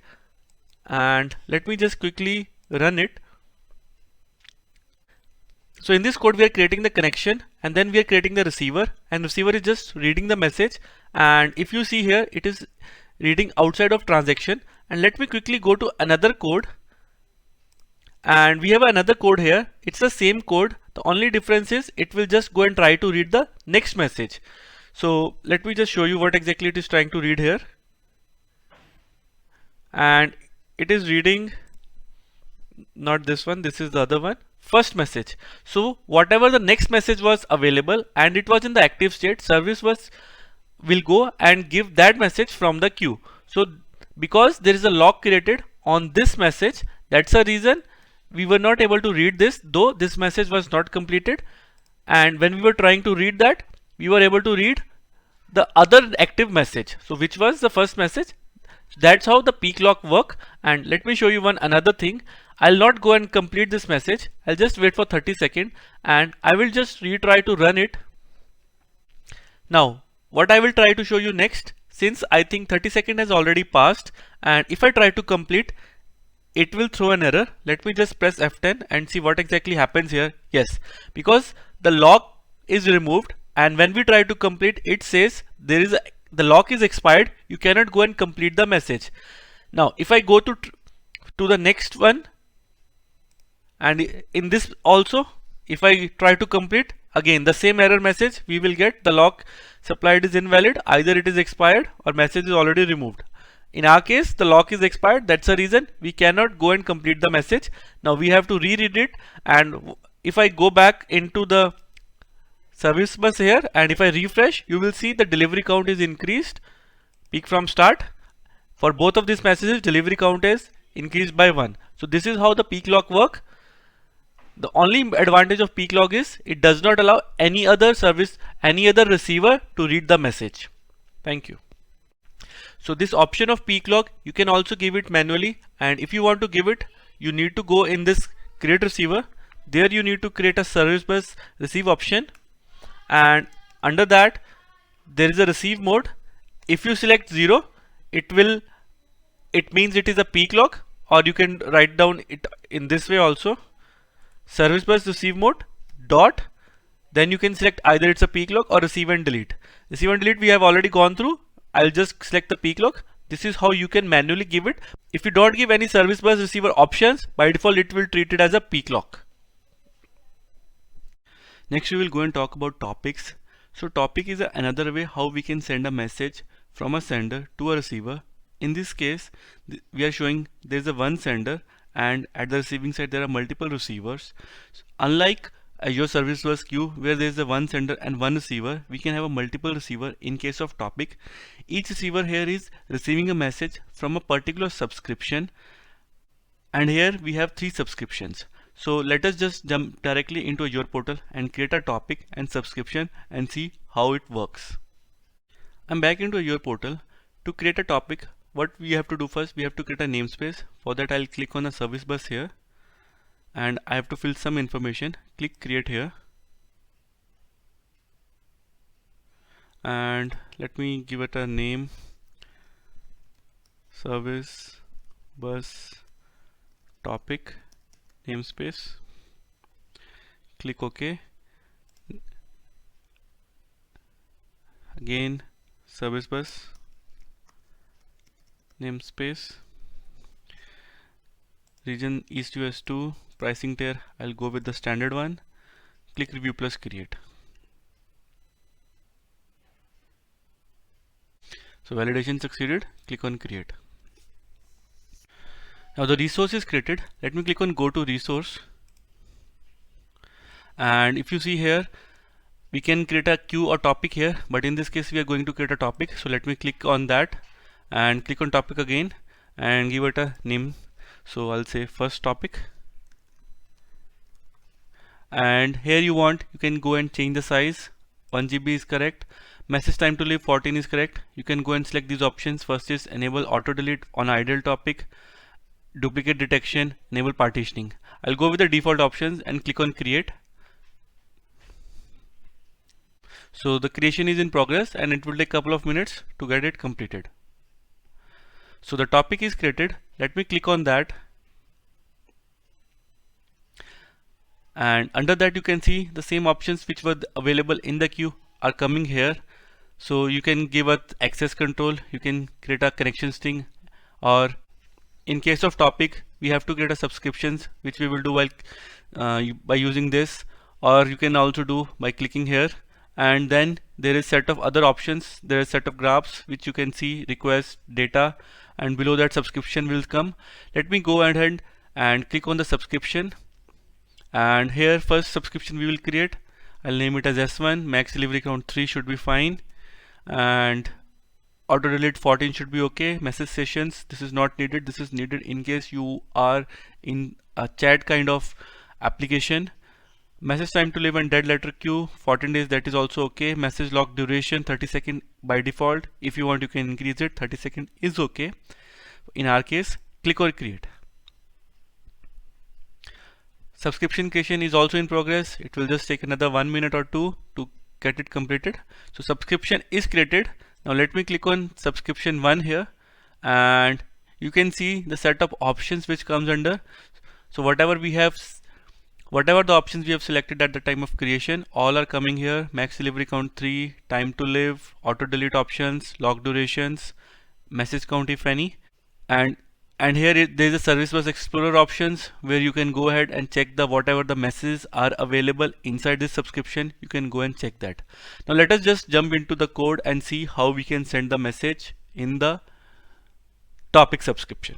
and let me just quickly run it. So in this code we are creating the connection, and then we are creating the receiver, and receiver is just reading the message. And if you see here, it is reading outside of transaction. And let me quickly go to another code, and we have another code here. It's the same code. The only difference is it will just go and try to read the next message. So let me just show you what exactly it is trying to read here. And it is reading not this one, this is the other one, first message. So whatever the next message was available and it was in the active state, service bus will go and give that message from the queue. So because there is a lock created on this message, that's a reason we were not able to read this, though this message was not completed. And when we were trying to read that, we were able to read the other active message, so which was the first message. That's how the peak lock work. And let me show you one another thing. I'll not go and complete this message. I'll just wait for 30 seconds and I will just retry to run it. Now what I will try to show you next, since I think 30 seconds has already passed, and if I try to complete, it will throw an error. Let me just press F10 and see what exactly happens here. Yes, because the lock is removed, and when we try to complete, it says the lock is expired, you cannot go and complete the message. Now if I go to the next one, and in this also, if I try to complete, again the same error message we will get: the lock supplied is invalid, either it is expired or message is already removed. In our case, the lock is expired, that's the reason we cannot go and complete the message. Now we have to reread it, and if I go back into the service bus here, and if I refresh, you will see the delivery count is increased, peak from start. For both of these messages, delivery count is increased by 1. So this is how the peak lock work. The only advantage of peak log is it does not allow any other service, any other receiver to read the message. Thank you. So this option of peak log, you can also give it manually, and if you want to give it, you need to go in this create receiver. There you need to create a service bus receive option, and under that there is a receive mode. If you select 0, it means it is a peak log, or you can write down it in this way also: service bus receive mode dot, then you can select either it's a peak log or receive and delete. Receive and delete we have already gone through. I'll just select the peak log. This is how you can manually give it. If you don't give any service bus receiver options, by default it will treat it as a peak log. Next we will go and talk about topics. So topic is another way how we can send a message from a sender to a receiver. In this case, we are showing there is a one sender, and at the receiving side there are multiple receivers. So unlike Azure Service Bus queue where there is a one sender and one receiver, we can have a multiple receiver in case of topic. Each receiver here is receiving a message from a particular subscription, and here we have 3 subscriptions. So let us just jump directly into Azure portal and create a topic and subscription and see how it works. I'm back into Azure portal. To create a topic, what we have to do first, we have to create a namespace. For that I'll click on the service bus here, and I have to fill some information. Click create here, and let me give it a name: service bus topic namespace. Click OK. Again, service bus namespace, region East US 2, pricing tier I'll go with the standard one. Click review plus create. So validation succeeded. Click on create. Now the resource is created. Let me click on go to resource, and if you see here, we can create a queue or topic here, but in this case we are going to create a topic. So let me click on that and click on topic again and give it a name. So I'll say first topic, and here you can go and change the size. 1 GB is correct. Message time to live 14 is correct. You can go and select these options. First is enable auto delete on idle topic, duplicate detection, enable partitioning. I'll go with the default options and click on create. So the creation is in progress, and it will take a couple of minutes to get it completed. So the topic is created. Let me click on that, and under that you can see the same options which were available in the queue are coming here. So you can give a access control, you can create a connection string, or in case of topic we have to create a subscriptions, which we will do while by using this, or you can also do by clicking here. And then there is set of other options. There is set of graphs which you can see, request, data, and below that subscription will come. Let me go ahead and click on the subscription, and here first subscription we will create. I'll name it as S1. Max delivery count 3 should be fine, and auto delete 14 should be okay. Message sessions, this is not needed. This is needed in case you are in a chat kind of application. Message time to live and dead letter queue 14 days, that is also okay. Message log duration 30 seconds by default. If you want, you can increase it. 30 seconds is okay. In our case, click or create. Subscription creation is also in progress. It will just take another 1 minute or 2 to get it completed. So subscription is created. Now let me click on subscription 1 here, and you can see the set of options which comes under. So whatever we have, whatever the options we have selected at the time of creation, all are coming here. Max delivery count 3, time to live, auto delete options, log durations, message count if any, and here there is a service bus explorer options where you can go ahead and check the whatever the messages are available inside this subscription. You can go and check that. Now let us just jump into the code and see how we can send the message in the topic subscription.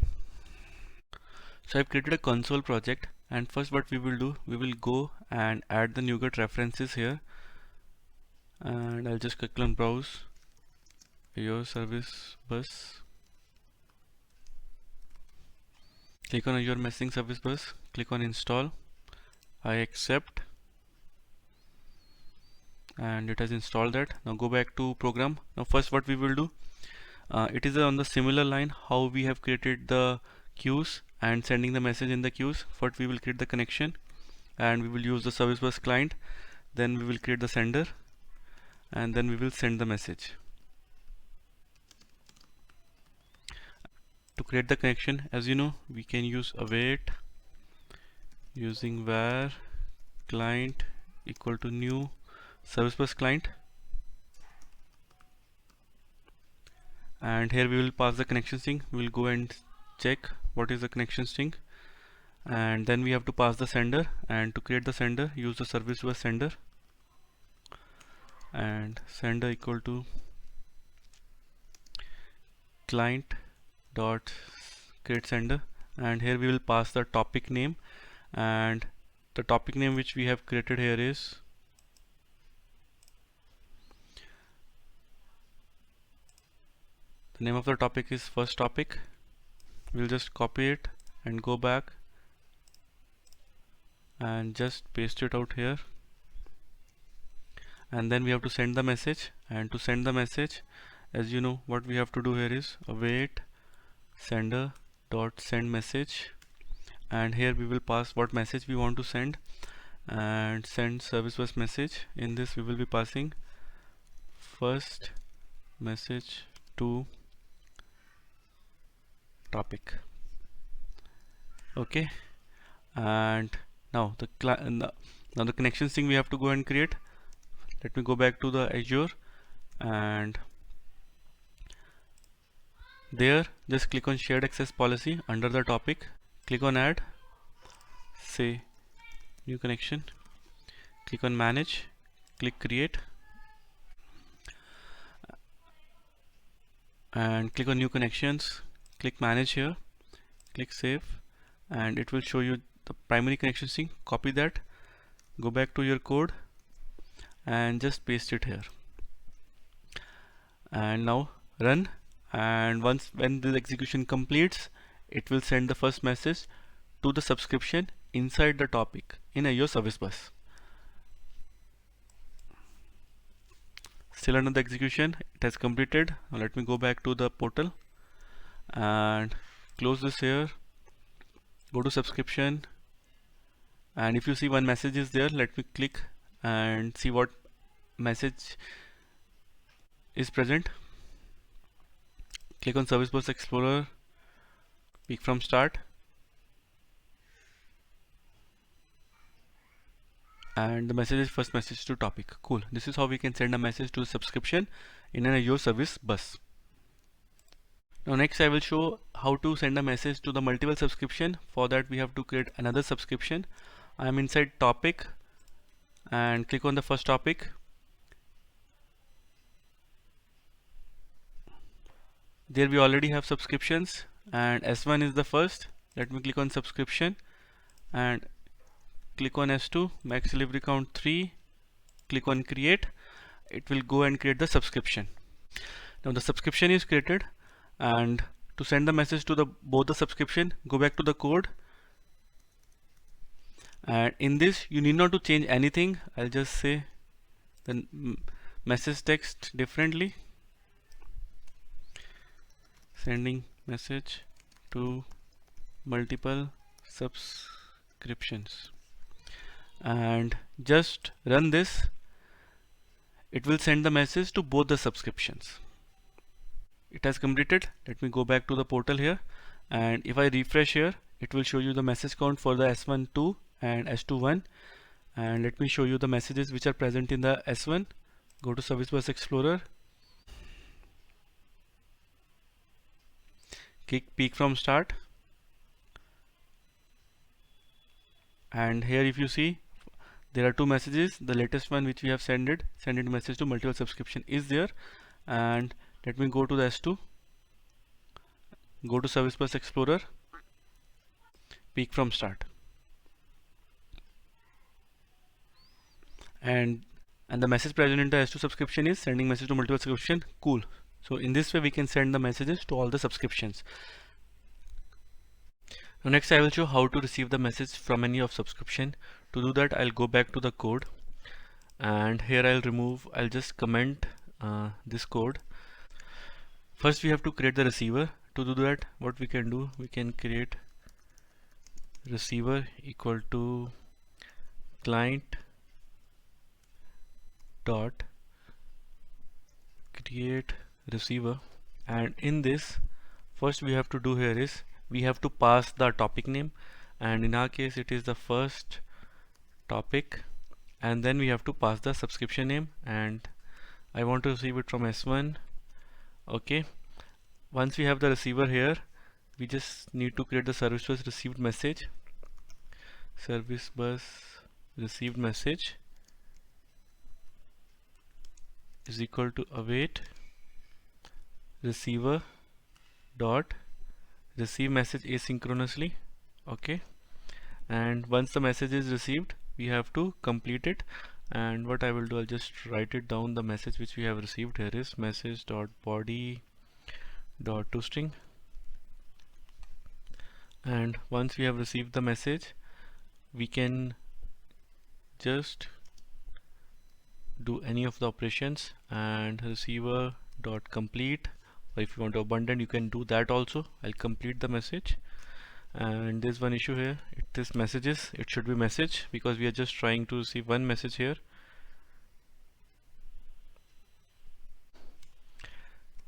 So I've created a console project, and first what we will do, we will go and add the NuGet references here, and I'll just click on browse your service bus, click on your messaging service bus, click on install, I accept, and it has installed that. Now go back to program. Now first what we will do, it is on the similar line how we have created the queues and sending the message in the queues. First we will create the connection, and we will use the service bus client, then we will create the sender, and then we will send the message. To create the connection, as you know, we can use await using var client equal to new service bus client, and here we will pass the connection string. We will go and check what is the connection string, and then we have to pass the sender, and to create the sender use the service bus sender, and sender equal to client dot create sender, and here we will pass the topic name, and the topic name which we have created here is the name of the topic is first topic. We'll just copy it and go back and just paste it out here, and then we have to send the message. And to send the message, as you know, what we have to do here is await sender dot send message, and here we will pass what message we want to send, and send service bus message. In this we will be passing first message to topic. Okay, and now the connection thing we have to go and create. Let me go back to the Azure, and there just click on shared access policy under the topic, click on add, say new connection, click on manage, click create, and click on new connections, click manage here, click save, and it will show you the primary connection string. Copy that, go back to your code and just paste it here, and now run. And when the execution completes, it will send the first message to the subscription inside the topic in Azure Service Bus. Still under the execution, it has completed. Now let me go back to the portal and close this here, go to subscription, and if you see one message is there, let me click and see what message is present. Click on Service Bus Explorer, peek from start, and the message is first message to topic. Cool. This is how we can send a message to the subscription in an Azure Service Bus. Now next I will show how to send a message to the multiple subscription. For that we have to create another subscription. I am inside topic and click on the first topic. There we already have subscriptions, and S1 is the first. Let me click on subscription and click on S2, max delivery count 3, click on create. It will go and create the subscription. Now the subscription is created, and to send the message to both the subscription, go back to the code, and in this you need not to change anything. I'll just say the message text differently, sending message to multiple subscriptions, and just run this. It will send the message to both the subscriptions. It has completed. Let me go back to the portal here, and if I refresh here, it will show you the message count for the S1 2 and S2 1. And let me show you the messages which are present in the S1. Go to Service Bus Explorer, click peek from start, and here if you see, there are two messages. The latest one which we have send it message to multiple subscription is there. And let me go to the S2, go to Service Bus Explorer, peek from start, and the message present in the S2 subscription is sending message to multiple subscription. Cool. So in this way we can send the messages to all the subscriptions. Now next I will show how to receive the message from any of subscription. To do that, I'll go back to the code, and here I'll just comment this code. First we have to create the receiver. To do that, what we can do, we can create receiver equal to client dot create receiver, and in this, first we have to do here is we have to pass the topic name, and in our case it is the first topic, and then we have to pass the subscription name, and I want to receive it from S1. Okay, once we have the receiver here, we just need to create the service bus received message. Service bus received message is equal to await receiver dot receive message asynchronously. Okay, and once the message is received, we have to complete it. And what I will do, I'll just write it down. The message which we have received here is message dot body dot toString, and once we have received the message, we can just do any of the operations, and receiver dot complete, or if you want to abandon, you can do that also. I'll complete the message. And there's one issue here, it is messages, it should be message, because we are just trying to receive one message here.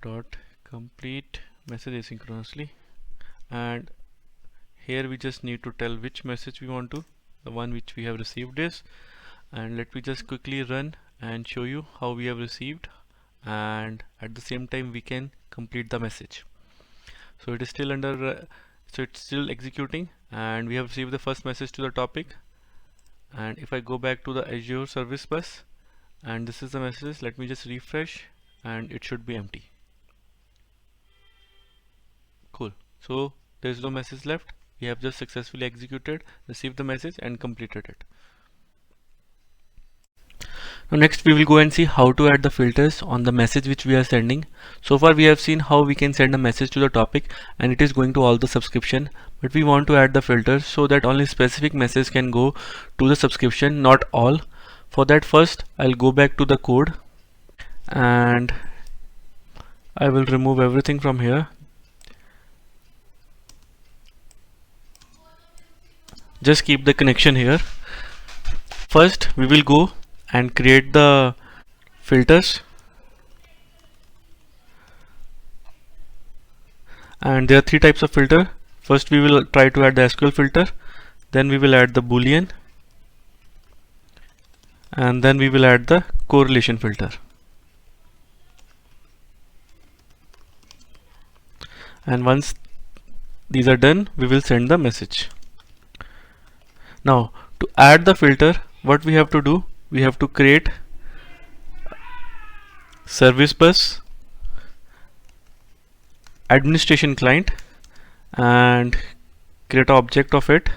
Dot complete message asynchronously, and here we just need to tell which message we want to, the one which we have received is. And let me just quickly run and show you how we have received, and at the same time we can complete the message. So it is still under so it's still executing, and we have received the first message to the topic. And if I go back to the Azure service bus, and this is the message, let me just refresh, and it should be empty. Cool. So there is no message left. We have just successfully executed, received the message, and completed it. Now next we will go and see how to add the filters on the message which we are sending. So far we have seen how we can send a message to the topic and it is going to all the subscription, but we want to add the filters so that only specific message can go to the subscription, not all. For that, first I'll go back to the code and I will remove everything from here. Just keep the connection here. First we will go and create the filters, and there are three types of filter. First we will try to add the SQL filter, then we will add the Boolean, and then we will add the correlation filter. And once these are done, we will send the message. Now to add the filter, what we have to do, we have to create service bus administration client and create an object of it.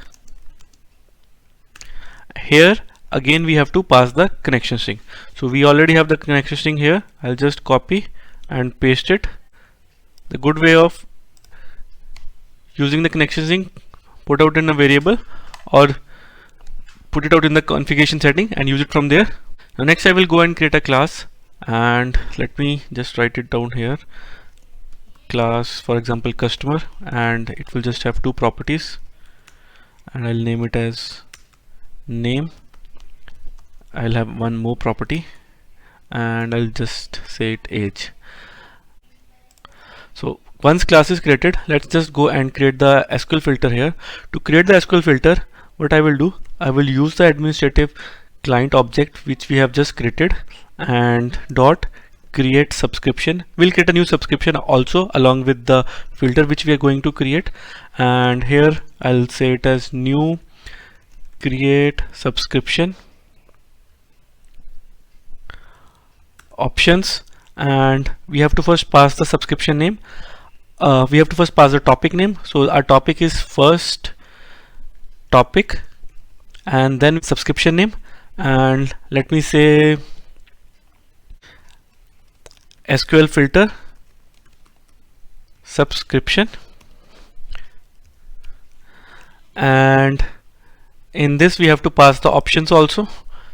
Here again we have to pass the connection string. So we already have the connection string here. I'll just copy and paste it. The good way of using the connection string, put out in a variable or put it out in the configuration setting and use it from there. Now next I will go and create a class, and let me just write it down here. Class, for example, customer, and it will just have two properties, and I'll name it as name. I'll have one more property and I'll just say it age. So Once class is created, let's just go and create the SQL filter here. To create the SQL filter, what I will do, I will use the administrative client object which we have just created and dot create subscription. We'll create a new subscription also along with the filter which we are going to create, and here I'll say it as new create subscription options, and we have to first pass the subscription name. We have to first pass the topic name. So our topic is first topic and then subscription name, and let me say SQL filter subscription, and in this we have to pass the options also.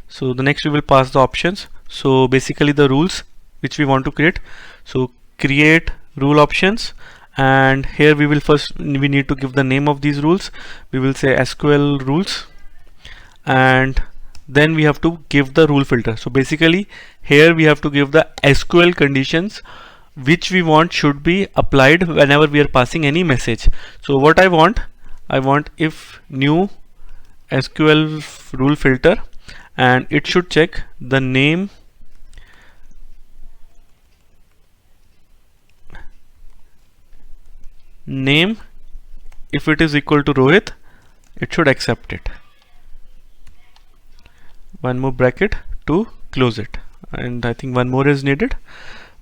So the next we will pass the options. So basically the rules which we want to create. So create rule options, and here we need to give the name of these rules. We will say SQL rules, and then we have to give the rule filter. So basically here we have to give the SQL conditions which we want should be applied whenever we are passing any message. So what I want if new SQL rule filter, and it should check the name if it is equal to Rohit, it should accept it. One more bracket to close it, and I think one more is needed.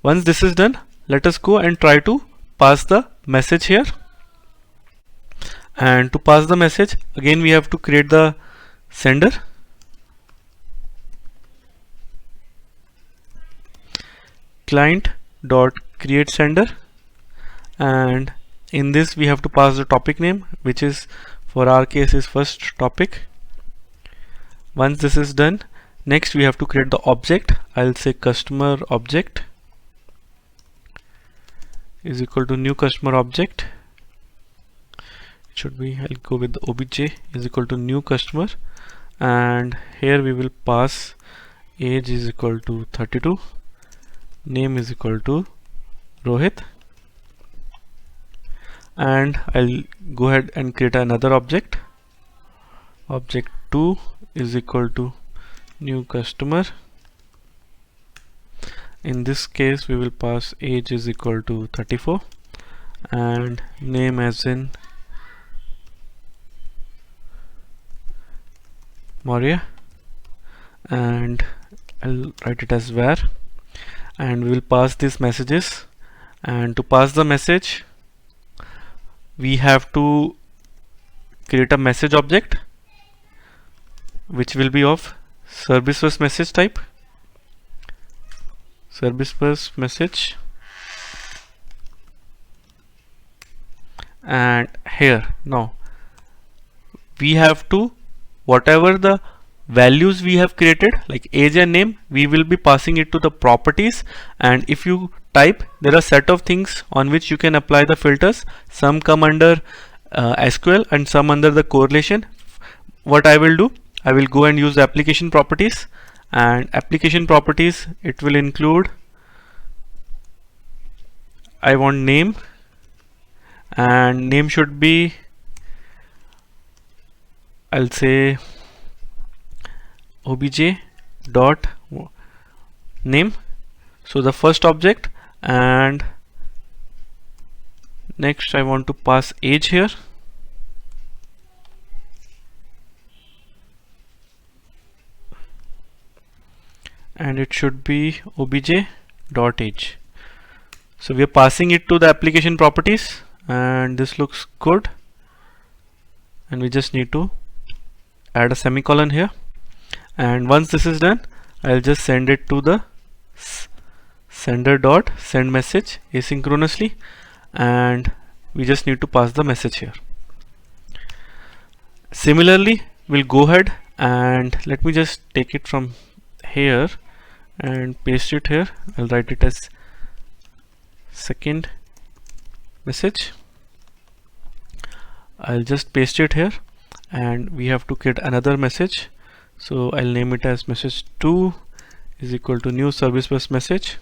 Once this is done, let us go and try to pass the message here. And to pass the message, again we have to create the sender. Client dot create sender, and in this we have to pass the topic name, which is for our case is first topic. Once this is done, next we have to create the object. I'll say customer object is equal to new customer object. It should be, I'll go with the obj is equal to new customer, and here we will pass age is equal to 32, name is equal to Rohit, and I'll go ahead and create another object. Object 2 is equal to new customer. In this case we will pass age is equal to 34 and name as in Maria, and I'll write it as where, and we will pass these messages. And to pass the message, we have to create a message object which will be of service bus message type, service bus message, and here now we have to whatever the values we have created like age and name, we will be passing it to the properties. And if you type, there are set of things on which you can apply the filters. Some come under SQL and some under the correlation. What I will do, I will go and use the application properties, and application properties, it will include, I want name, and name should be, I'll say obj dot name, so the first object, and next I want to pass age here, and it should be obj dot age. So we are passing it to the application properties, and this looks good, and we just need to add a semicolon here. And once this is done, I'll just send it to the sender dot send message asynchronously, and we just need to pass the message here. Similarly, we'll go ahead and let me just take it from here and paste it here. I'll write it as second message. I'll just paste it here, and we have to create another message. So I'll name it as message 2 is equal to new service bus message.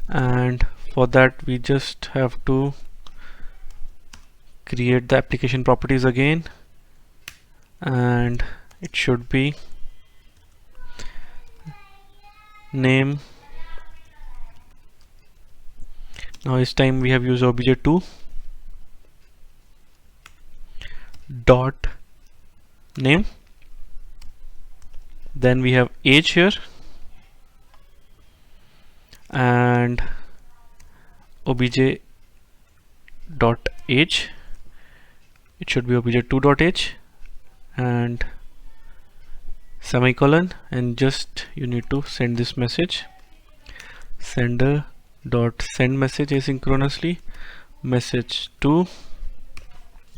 and for that we just have to create the application properties again, and it should be name. Now this time we have used obj2 dot name, then we have age here, and obj dot age, it should be obj2 dot age, and semicolon, and just you need to send this message, sender dot send message asynchronously message to.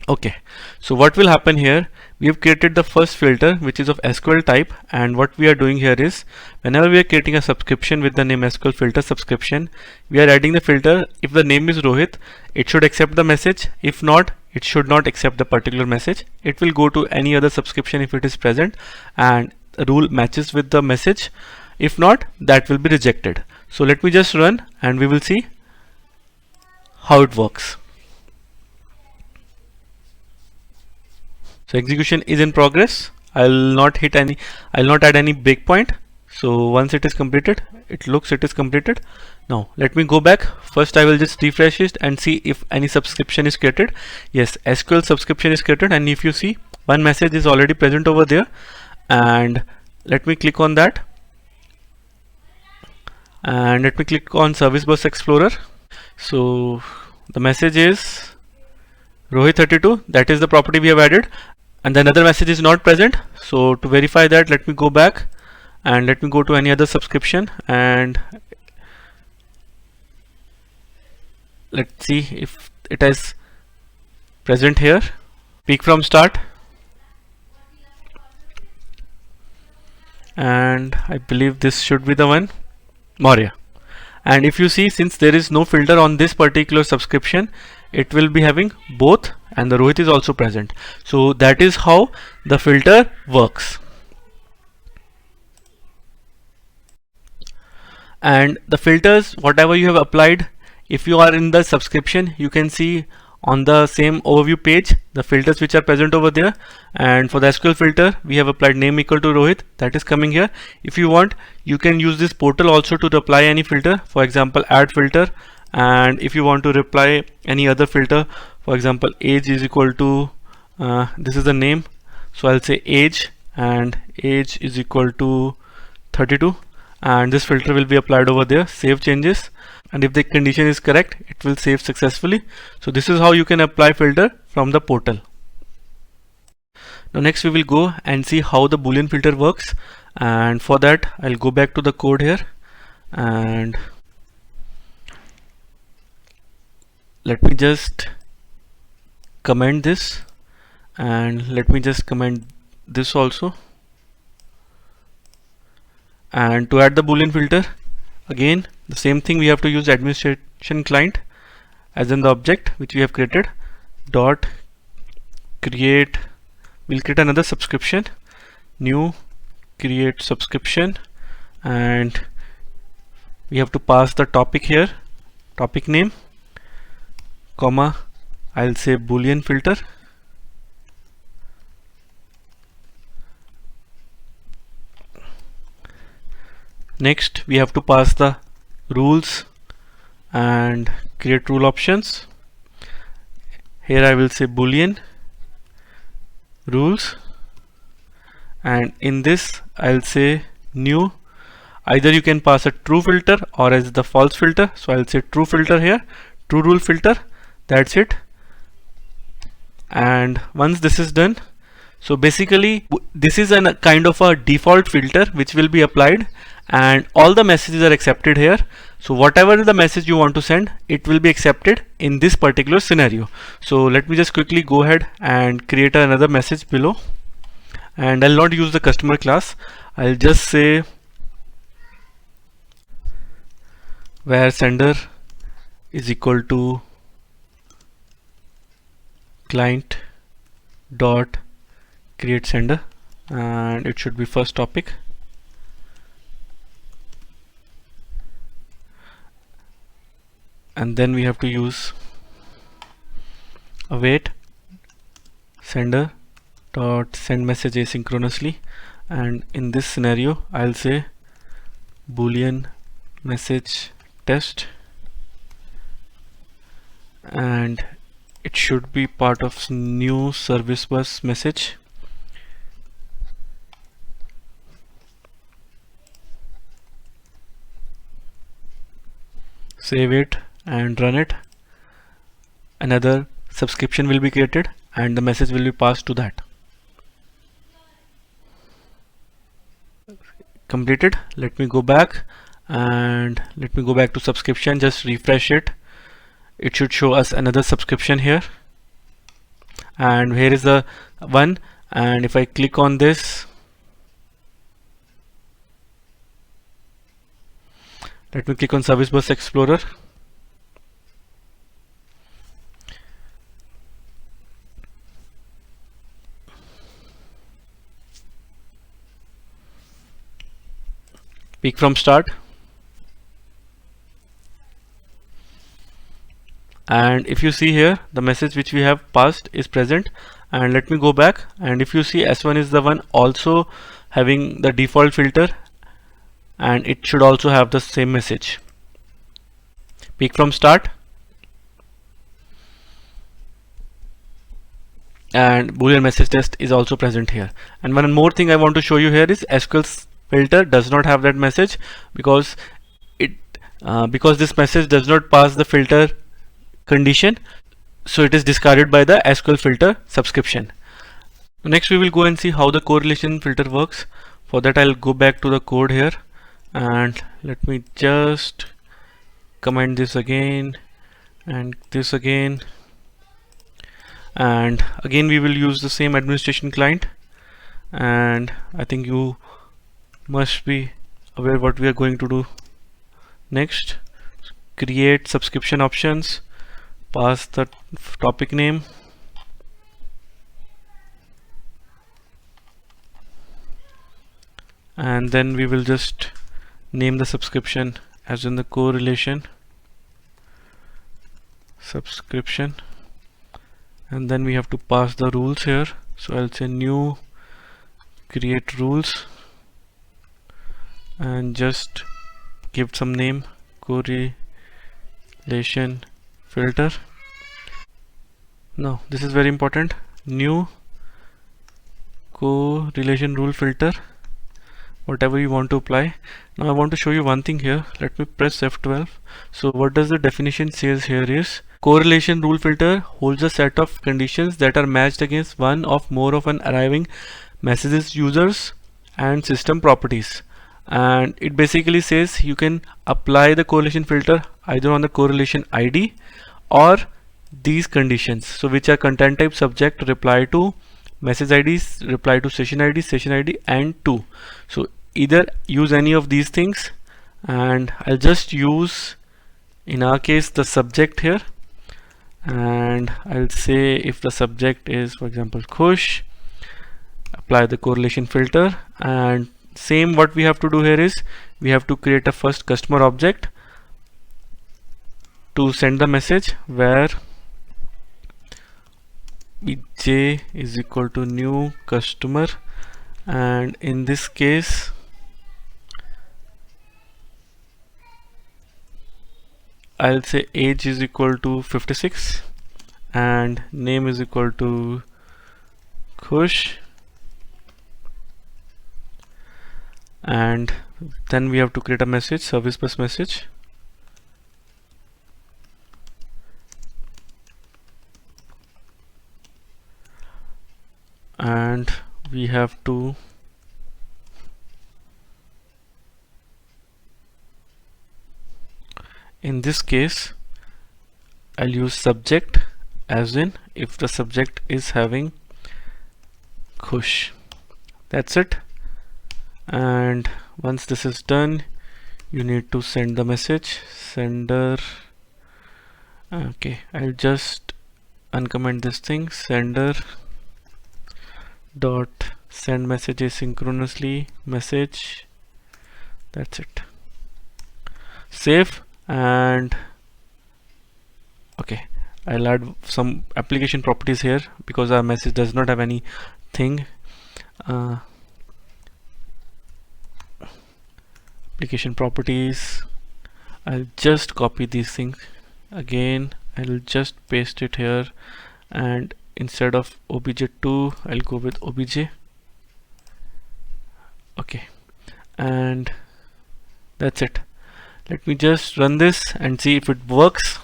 Okay, so what will happen here, we have created the first filter which is of SQL type, and what we are doing here is whenever we are creating a subscription with the name SQL filter subscription, we are adding the filter. If the name is Rohit, it should accept the message. If not, it should not accept the particular message. It will go to any other subscription if it is present and the rule matches with the message. If not, that will be rejected. So let me just run and we will see how it works. So execution is in progress. I'll not add any breakpoint. So once it is completed, it is completed. Now let me go back. First I will just refresh it and see if any subscription is created. Yes, SQL subscription is created, and if you see, one message is already present over there, and let me click on that, and let me click on Service Bus Explorer. So the message is Rohit32, that is the property we have added, and the another message is not present. So to verify that, let me go back and let me go to any other subscription, and let's see if it is present here. Peek from start, and I believe this should be the one, Maurya. And if you see, since there is no filter on this particular subscription, it will be having both, and the Rohit is also present. So that is how the filter works. And the filters, whatever you have applied, if you are in the subscription, you can see on the same overview page the filters which are present over there. And for the SQL filter, we have applied name equal to Rohit, that is coming here. If you want, you can use this portal also to apply any filter, for example add filter. And if you want to apply any other filter, for example age is equal to this is the name, so I'll say age, and age is equal to 32, and this filter will be applied over there. Save changes, and if the condition is correct, it will save successfully. So this is how you can apply filter from the portal. Now next we will go and see how the Boolean filter works, and for that I'll go back to the code here, and let me just comment this, and let me just comment this also. And to add the Boolean filter, again the same thing, we have to use administration client as in the object which we have created, dot create, we'll create another subscription, new create subscription, and we have to pass the topic here, topic name, comma, I'll say Boolean filter, next we have to pass the rules and create rule options. Here I will say Boolean rules, and in this I'll say new, either you can pass a true filter or as the false filter, so I'll say true filter here, true rule filter, that's it. And once this is done, so basically this is a kind of a default filter which will be applied, and all the messages are accepted here. So whatever the message you want to send, it will be accepted in this particular scenario. So let me just quickly go ahead and create another message below, and I'll not use the customer class. I'll just say where sender is equal to client dot create sender, and it should be first topic, and then we have to use await sender dot send message asynchronously, and in this scenario I'll say Boolean message test, and it should be part of new service bus message. Save it and run it. Another subscription will be created and the message will be passed to that. Completed. Let me go back to subscription. Just refresh it. It should show us another subscription here, and here is the one. And if I click on this, let me click on Service Bus Explorer. Peek from start, and if you see here, the message which we have passed is present. And let me go back, and if you see, S1 is the one also having the default filter, and it should also have the same message. Peek from start, and Boolean message test is also present here. And one more thing I want to show you here is SQL filter does not have that message because this message does not pass the filter condition, so it is discarded by the SQL filter subscription. Next we will go and see how the correlation filter works. For that I'll go back to the code here, and let me just comment this again and this again, and again we will use the same administration client. And I think you must be aware what we are going to do next. Create subscription options, pass the topic name, and then we will just name the subscription as in the correlation subscription, and then we have to pass the rules here. So I'll say new create rules and just give some name, correlation filter. Now this is very important, new correlation rule filter, whatever you want to apply. Now I want to show you one thing here. Let me press F12. So what does the definition says here is, correlation rule filter holds a set of conditions that are matched against one or more of an arriving messages, users and system properties. And it basically says you can apply the correlation filter either on the correlation ID or these conditions, so which are content type, subject, reply to, message IDs, reply to session ID and to. So either use any of these things, and I'll just use in our case the subject here, and I'll say if the subject is for example Khush, apply the correlation filter. And same what we have to do here is we have to create a first customer object to send the message where j is equal to new customer, and in this case I'll say age is equal to 56 and name is equal to Khush, and then we have to create a message, service bus message, and we have to in this case I'll use subject as in if the subject is having Khush. That's it. And once this is done, you need to send the message, sender. Okay, I'll just uncomment this thing, sender dot send message asynchronously message. That's it. Save, and Okay, I'll add some application properties here because our message does not have anything. Application properties, I'll just copy these things again. I'll just paste it here, and instead of obj2 I'll go with obj. Okay, and that's it. Let me just run this and see if it works.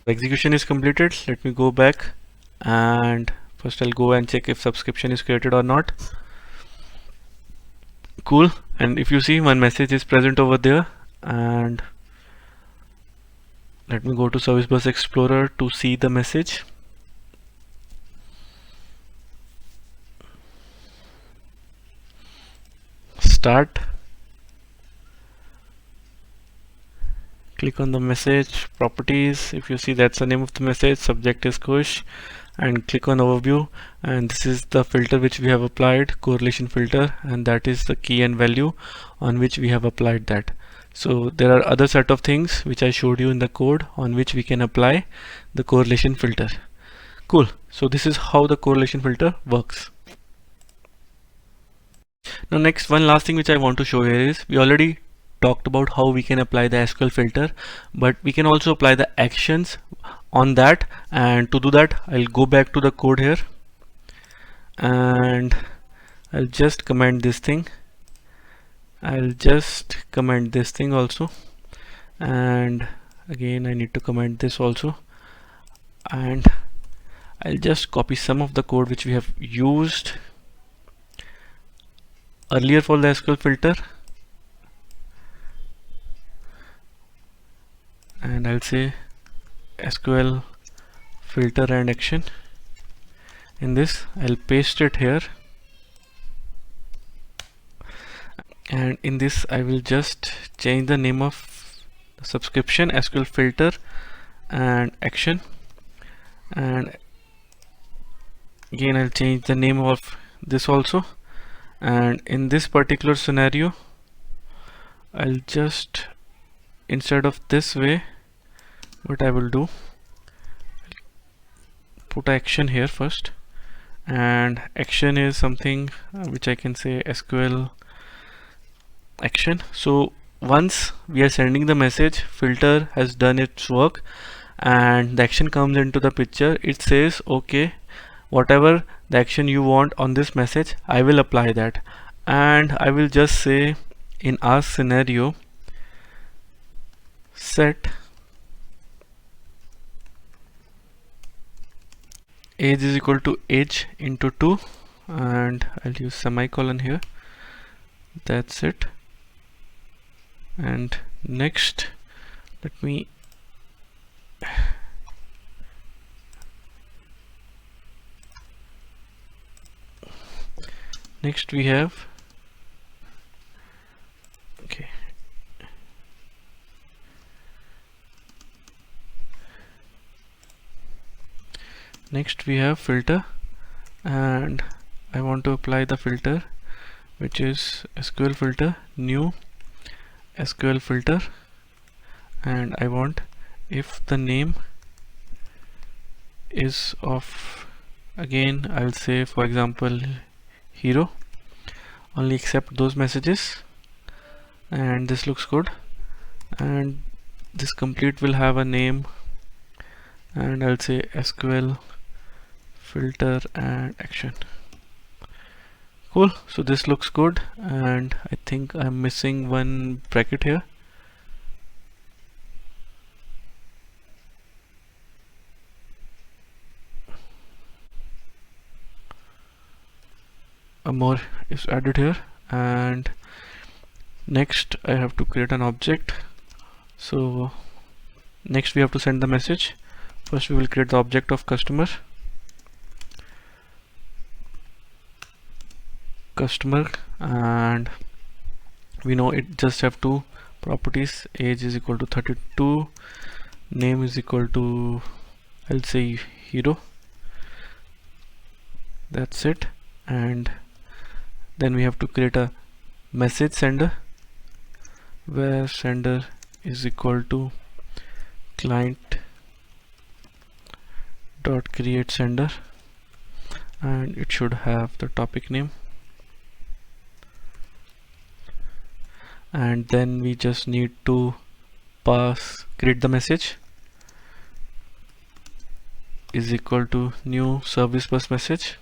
Execution is completed. Let me go back, and first I'll go and check if subscription is created or not. Cool. And if you see, one message is present over there. And let me go to Service Bus Explorer to see the message. Start. Click on the message properties. If you see, that's the name of the message. Subject is Kush, and click on overview, and this is the filter which we have applied, correlation filter, and that is the key and value on which we have applied that. So there are other set of things which I showed you in the code on which we can apply the correlation filter. Cool. So this is how the correlation filter works. Now next, one last thing which I want to show here is, we already talked about how we can apply the SQL filter, but we can also apply the actions on that. And to do that, I'll go back to the code here, and I'll just comment this thing. I'll just comment this thing also, and again I need to comment this also, and I'll just copy some of the code which we have used earlier for the SQL filter, and I'll say SQL filter and action. In this, I'll paste it here, and in this I will just change the name of the subscription, SQL filter and action, and again I'll change the name of this also. And in this particular scenario, I'll just, instead of this way, what I will do, put action here first, and action is something which I can say SQL action. So once we are sending the message, filter has done its work and the action comes into the picture. It says, okay, whatever the action you want on this message, I will apply that. And I will just say, in our scenario, set age is equal to age into 2, and I'll use semicolon here. That's it. And next, let me next we have, okay, next we have filter, and I want to apply the filter which is SQL filter, new SQL filter, and I want if the name is of, again I'll say for example hero, only accept those messages, and this looks good. And this complete will have a name, and I'll say SQL filter and action. Cool. So this looks good, and I think I'm missing one bracket here. A more is added here, and next I have to create an object. So next we have to send the message. First we will create the object of customer, and we know it just have two properties, age is equal to 32, name is equal to, I'll say hero. That's it. And then we have to create a message sender, where sender is equal to client dot create sender, and it should have the topic name. And then we just need to create the message is equal to new service bus message,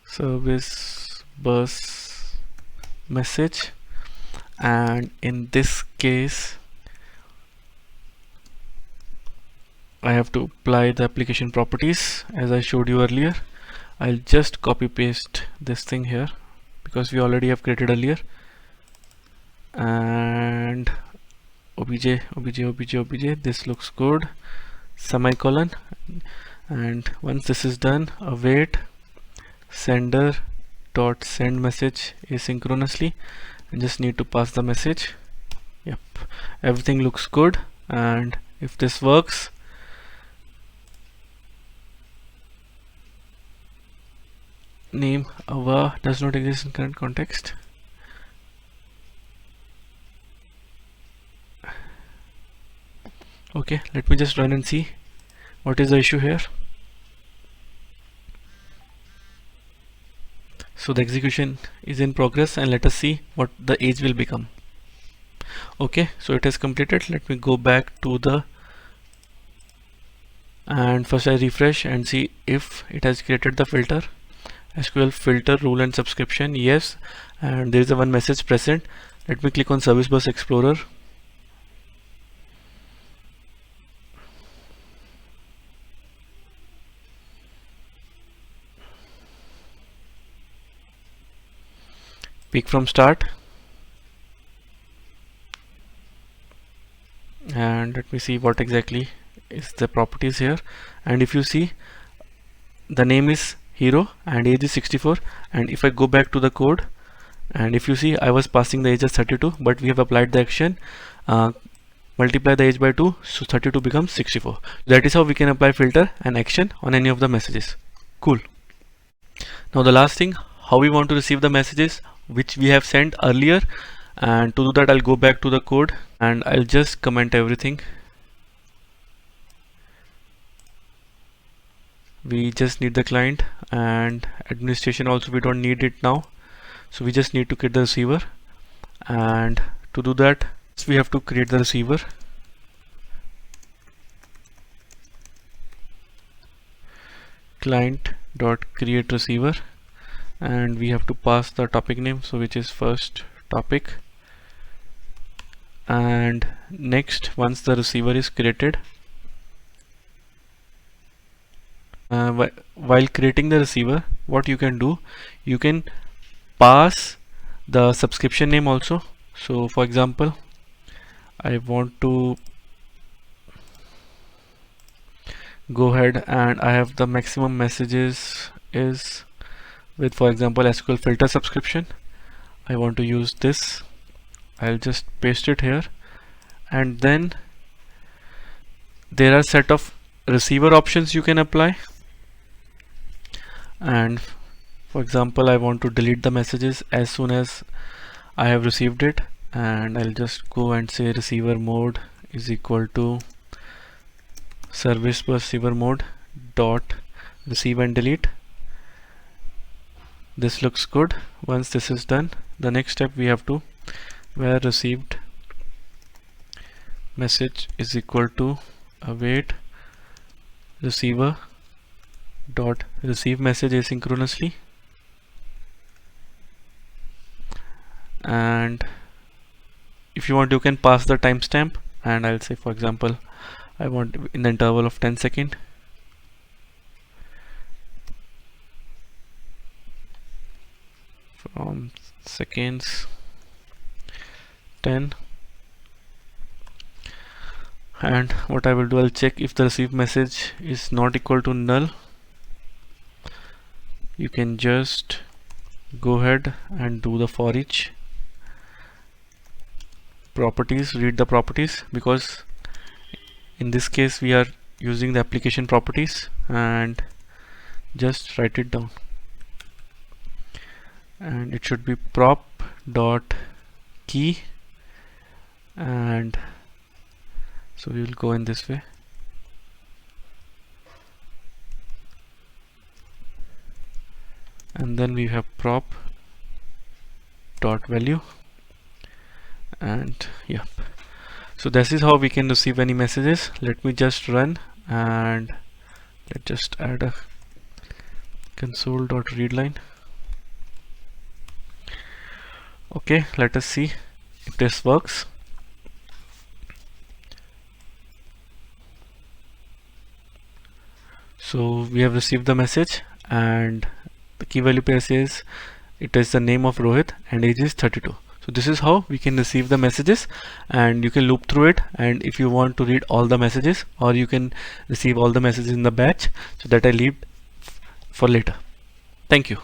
service bus message. And in this case I have to apply the application properties as I showed you earlier. I'll just copy paste this thing here because we already have created earlier, and obj, this looks good, semicolon, and once this is done, await sender dot send message asynchronously, and just need to pass the message. Yep, everything looks good. And if this works, name ava does not exist in current context. Okay, let me just run and see what is the issue here. So the execution is in progress, and let us see what the age will become. Okay, so it is completed. Let me go back to the, and first I refresh and see if it has created the filter. SQL filter rule and subscription, yes, and there is a one message present. Let me click on Service Bus Explorer. Pick from start, and let me see what exactly is the properties here. And if you see, the name is hero and age is 64. And if I go back to the code, and if you see, I was passing the age as 32, but we have applied the action, multiply the age by 2, so 32 becomes 64. That is how we can apply filter and action on any of the messages. Cool. Now the last thing, how we want to receive the messages which we have sent earlier. And to do that, I'll go back to the code and I'll just comment everything. We just need the client, and administration also we don't need it now, so we just need to create the receiver. And to do that, we have to create the receiver. Client dot create receiver, and we have to pass the topic name, so which is first topic. And next, once the receiver is created, while creating the receiver, what you can do, you can pass the subscription name also. So for example, I want to go ahead and I have the maximum messages is with, for example, SQL filter subscription. I want to use this. I'll just paste it here, and then there are set of receiver options you can apply. And for example, I want to delete the messages as soon as I have received it, and I'll just go and say receiver mode is equal to service bus receiver mode dot receive and delete. This looks good. Once this is done, the next step we have to, where received message is equal to await receiver dot receive message asynchronously. And if you want, you can pass the timestamp, and I'll say, for example, I want in the interval of 10 seconds. From seconds 10. And what I will do, I'll check if the received message is not equal to null. You can just go ahead and do the for each properties, read the properties, because in this case we are using the application properties, and just write it down. and it should be prop dot key, and so we will go in this way. And then we have prop dot value, and yeah, so this is how we can receive any messages. Let me just run, and let's just add a console.readline. Okay, let us see if this works. So we have received the message, and the key value pair says it is the name of Rohit and age is 32. So this is how we can receive the messages, and you can loop through it, and if you want to read all the messages, or you can receive all the messages in the batch, so that I leave for later. Thank you.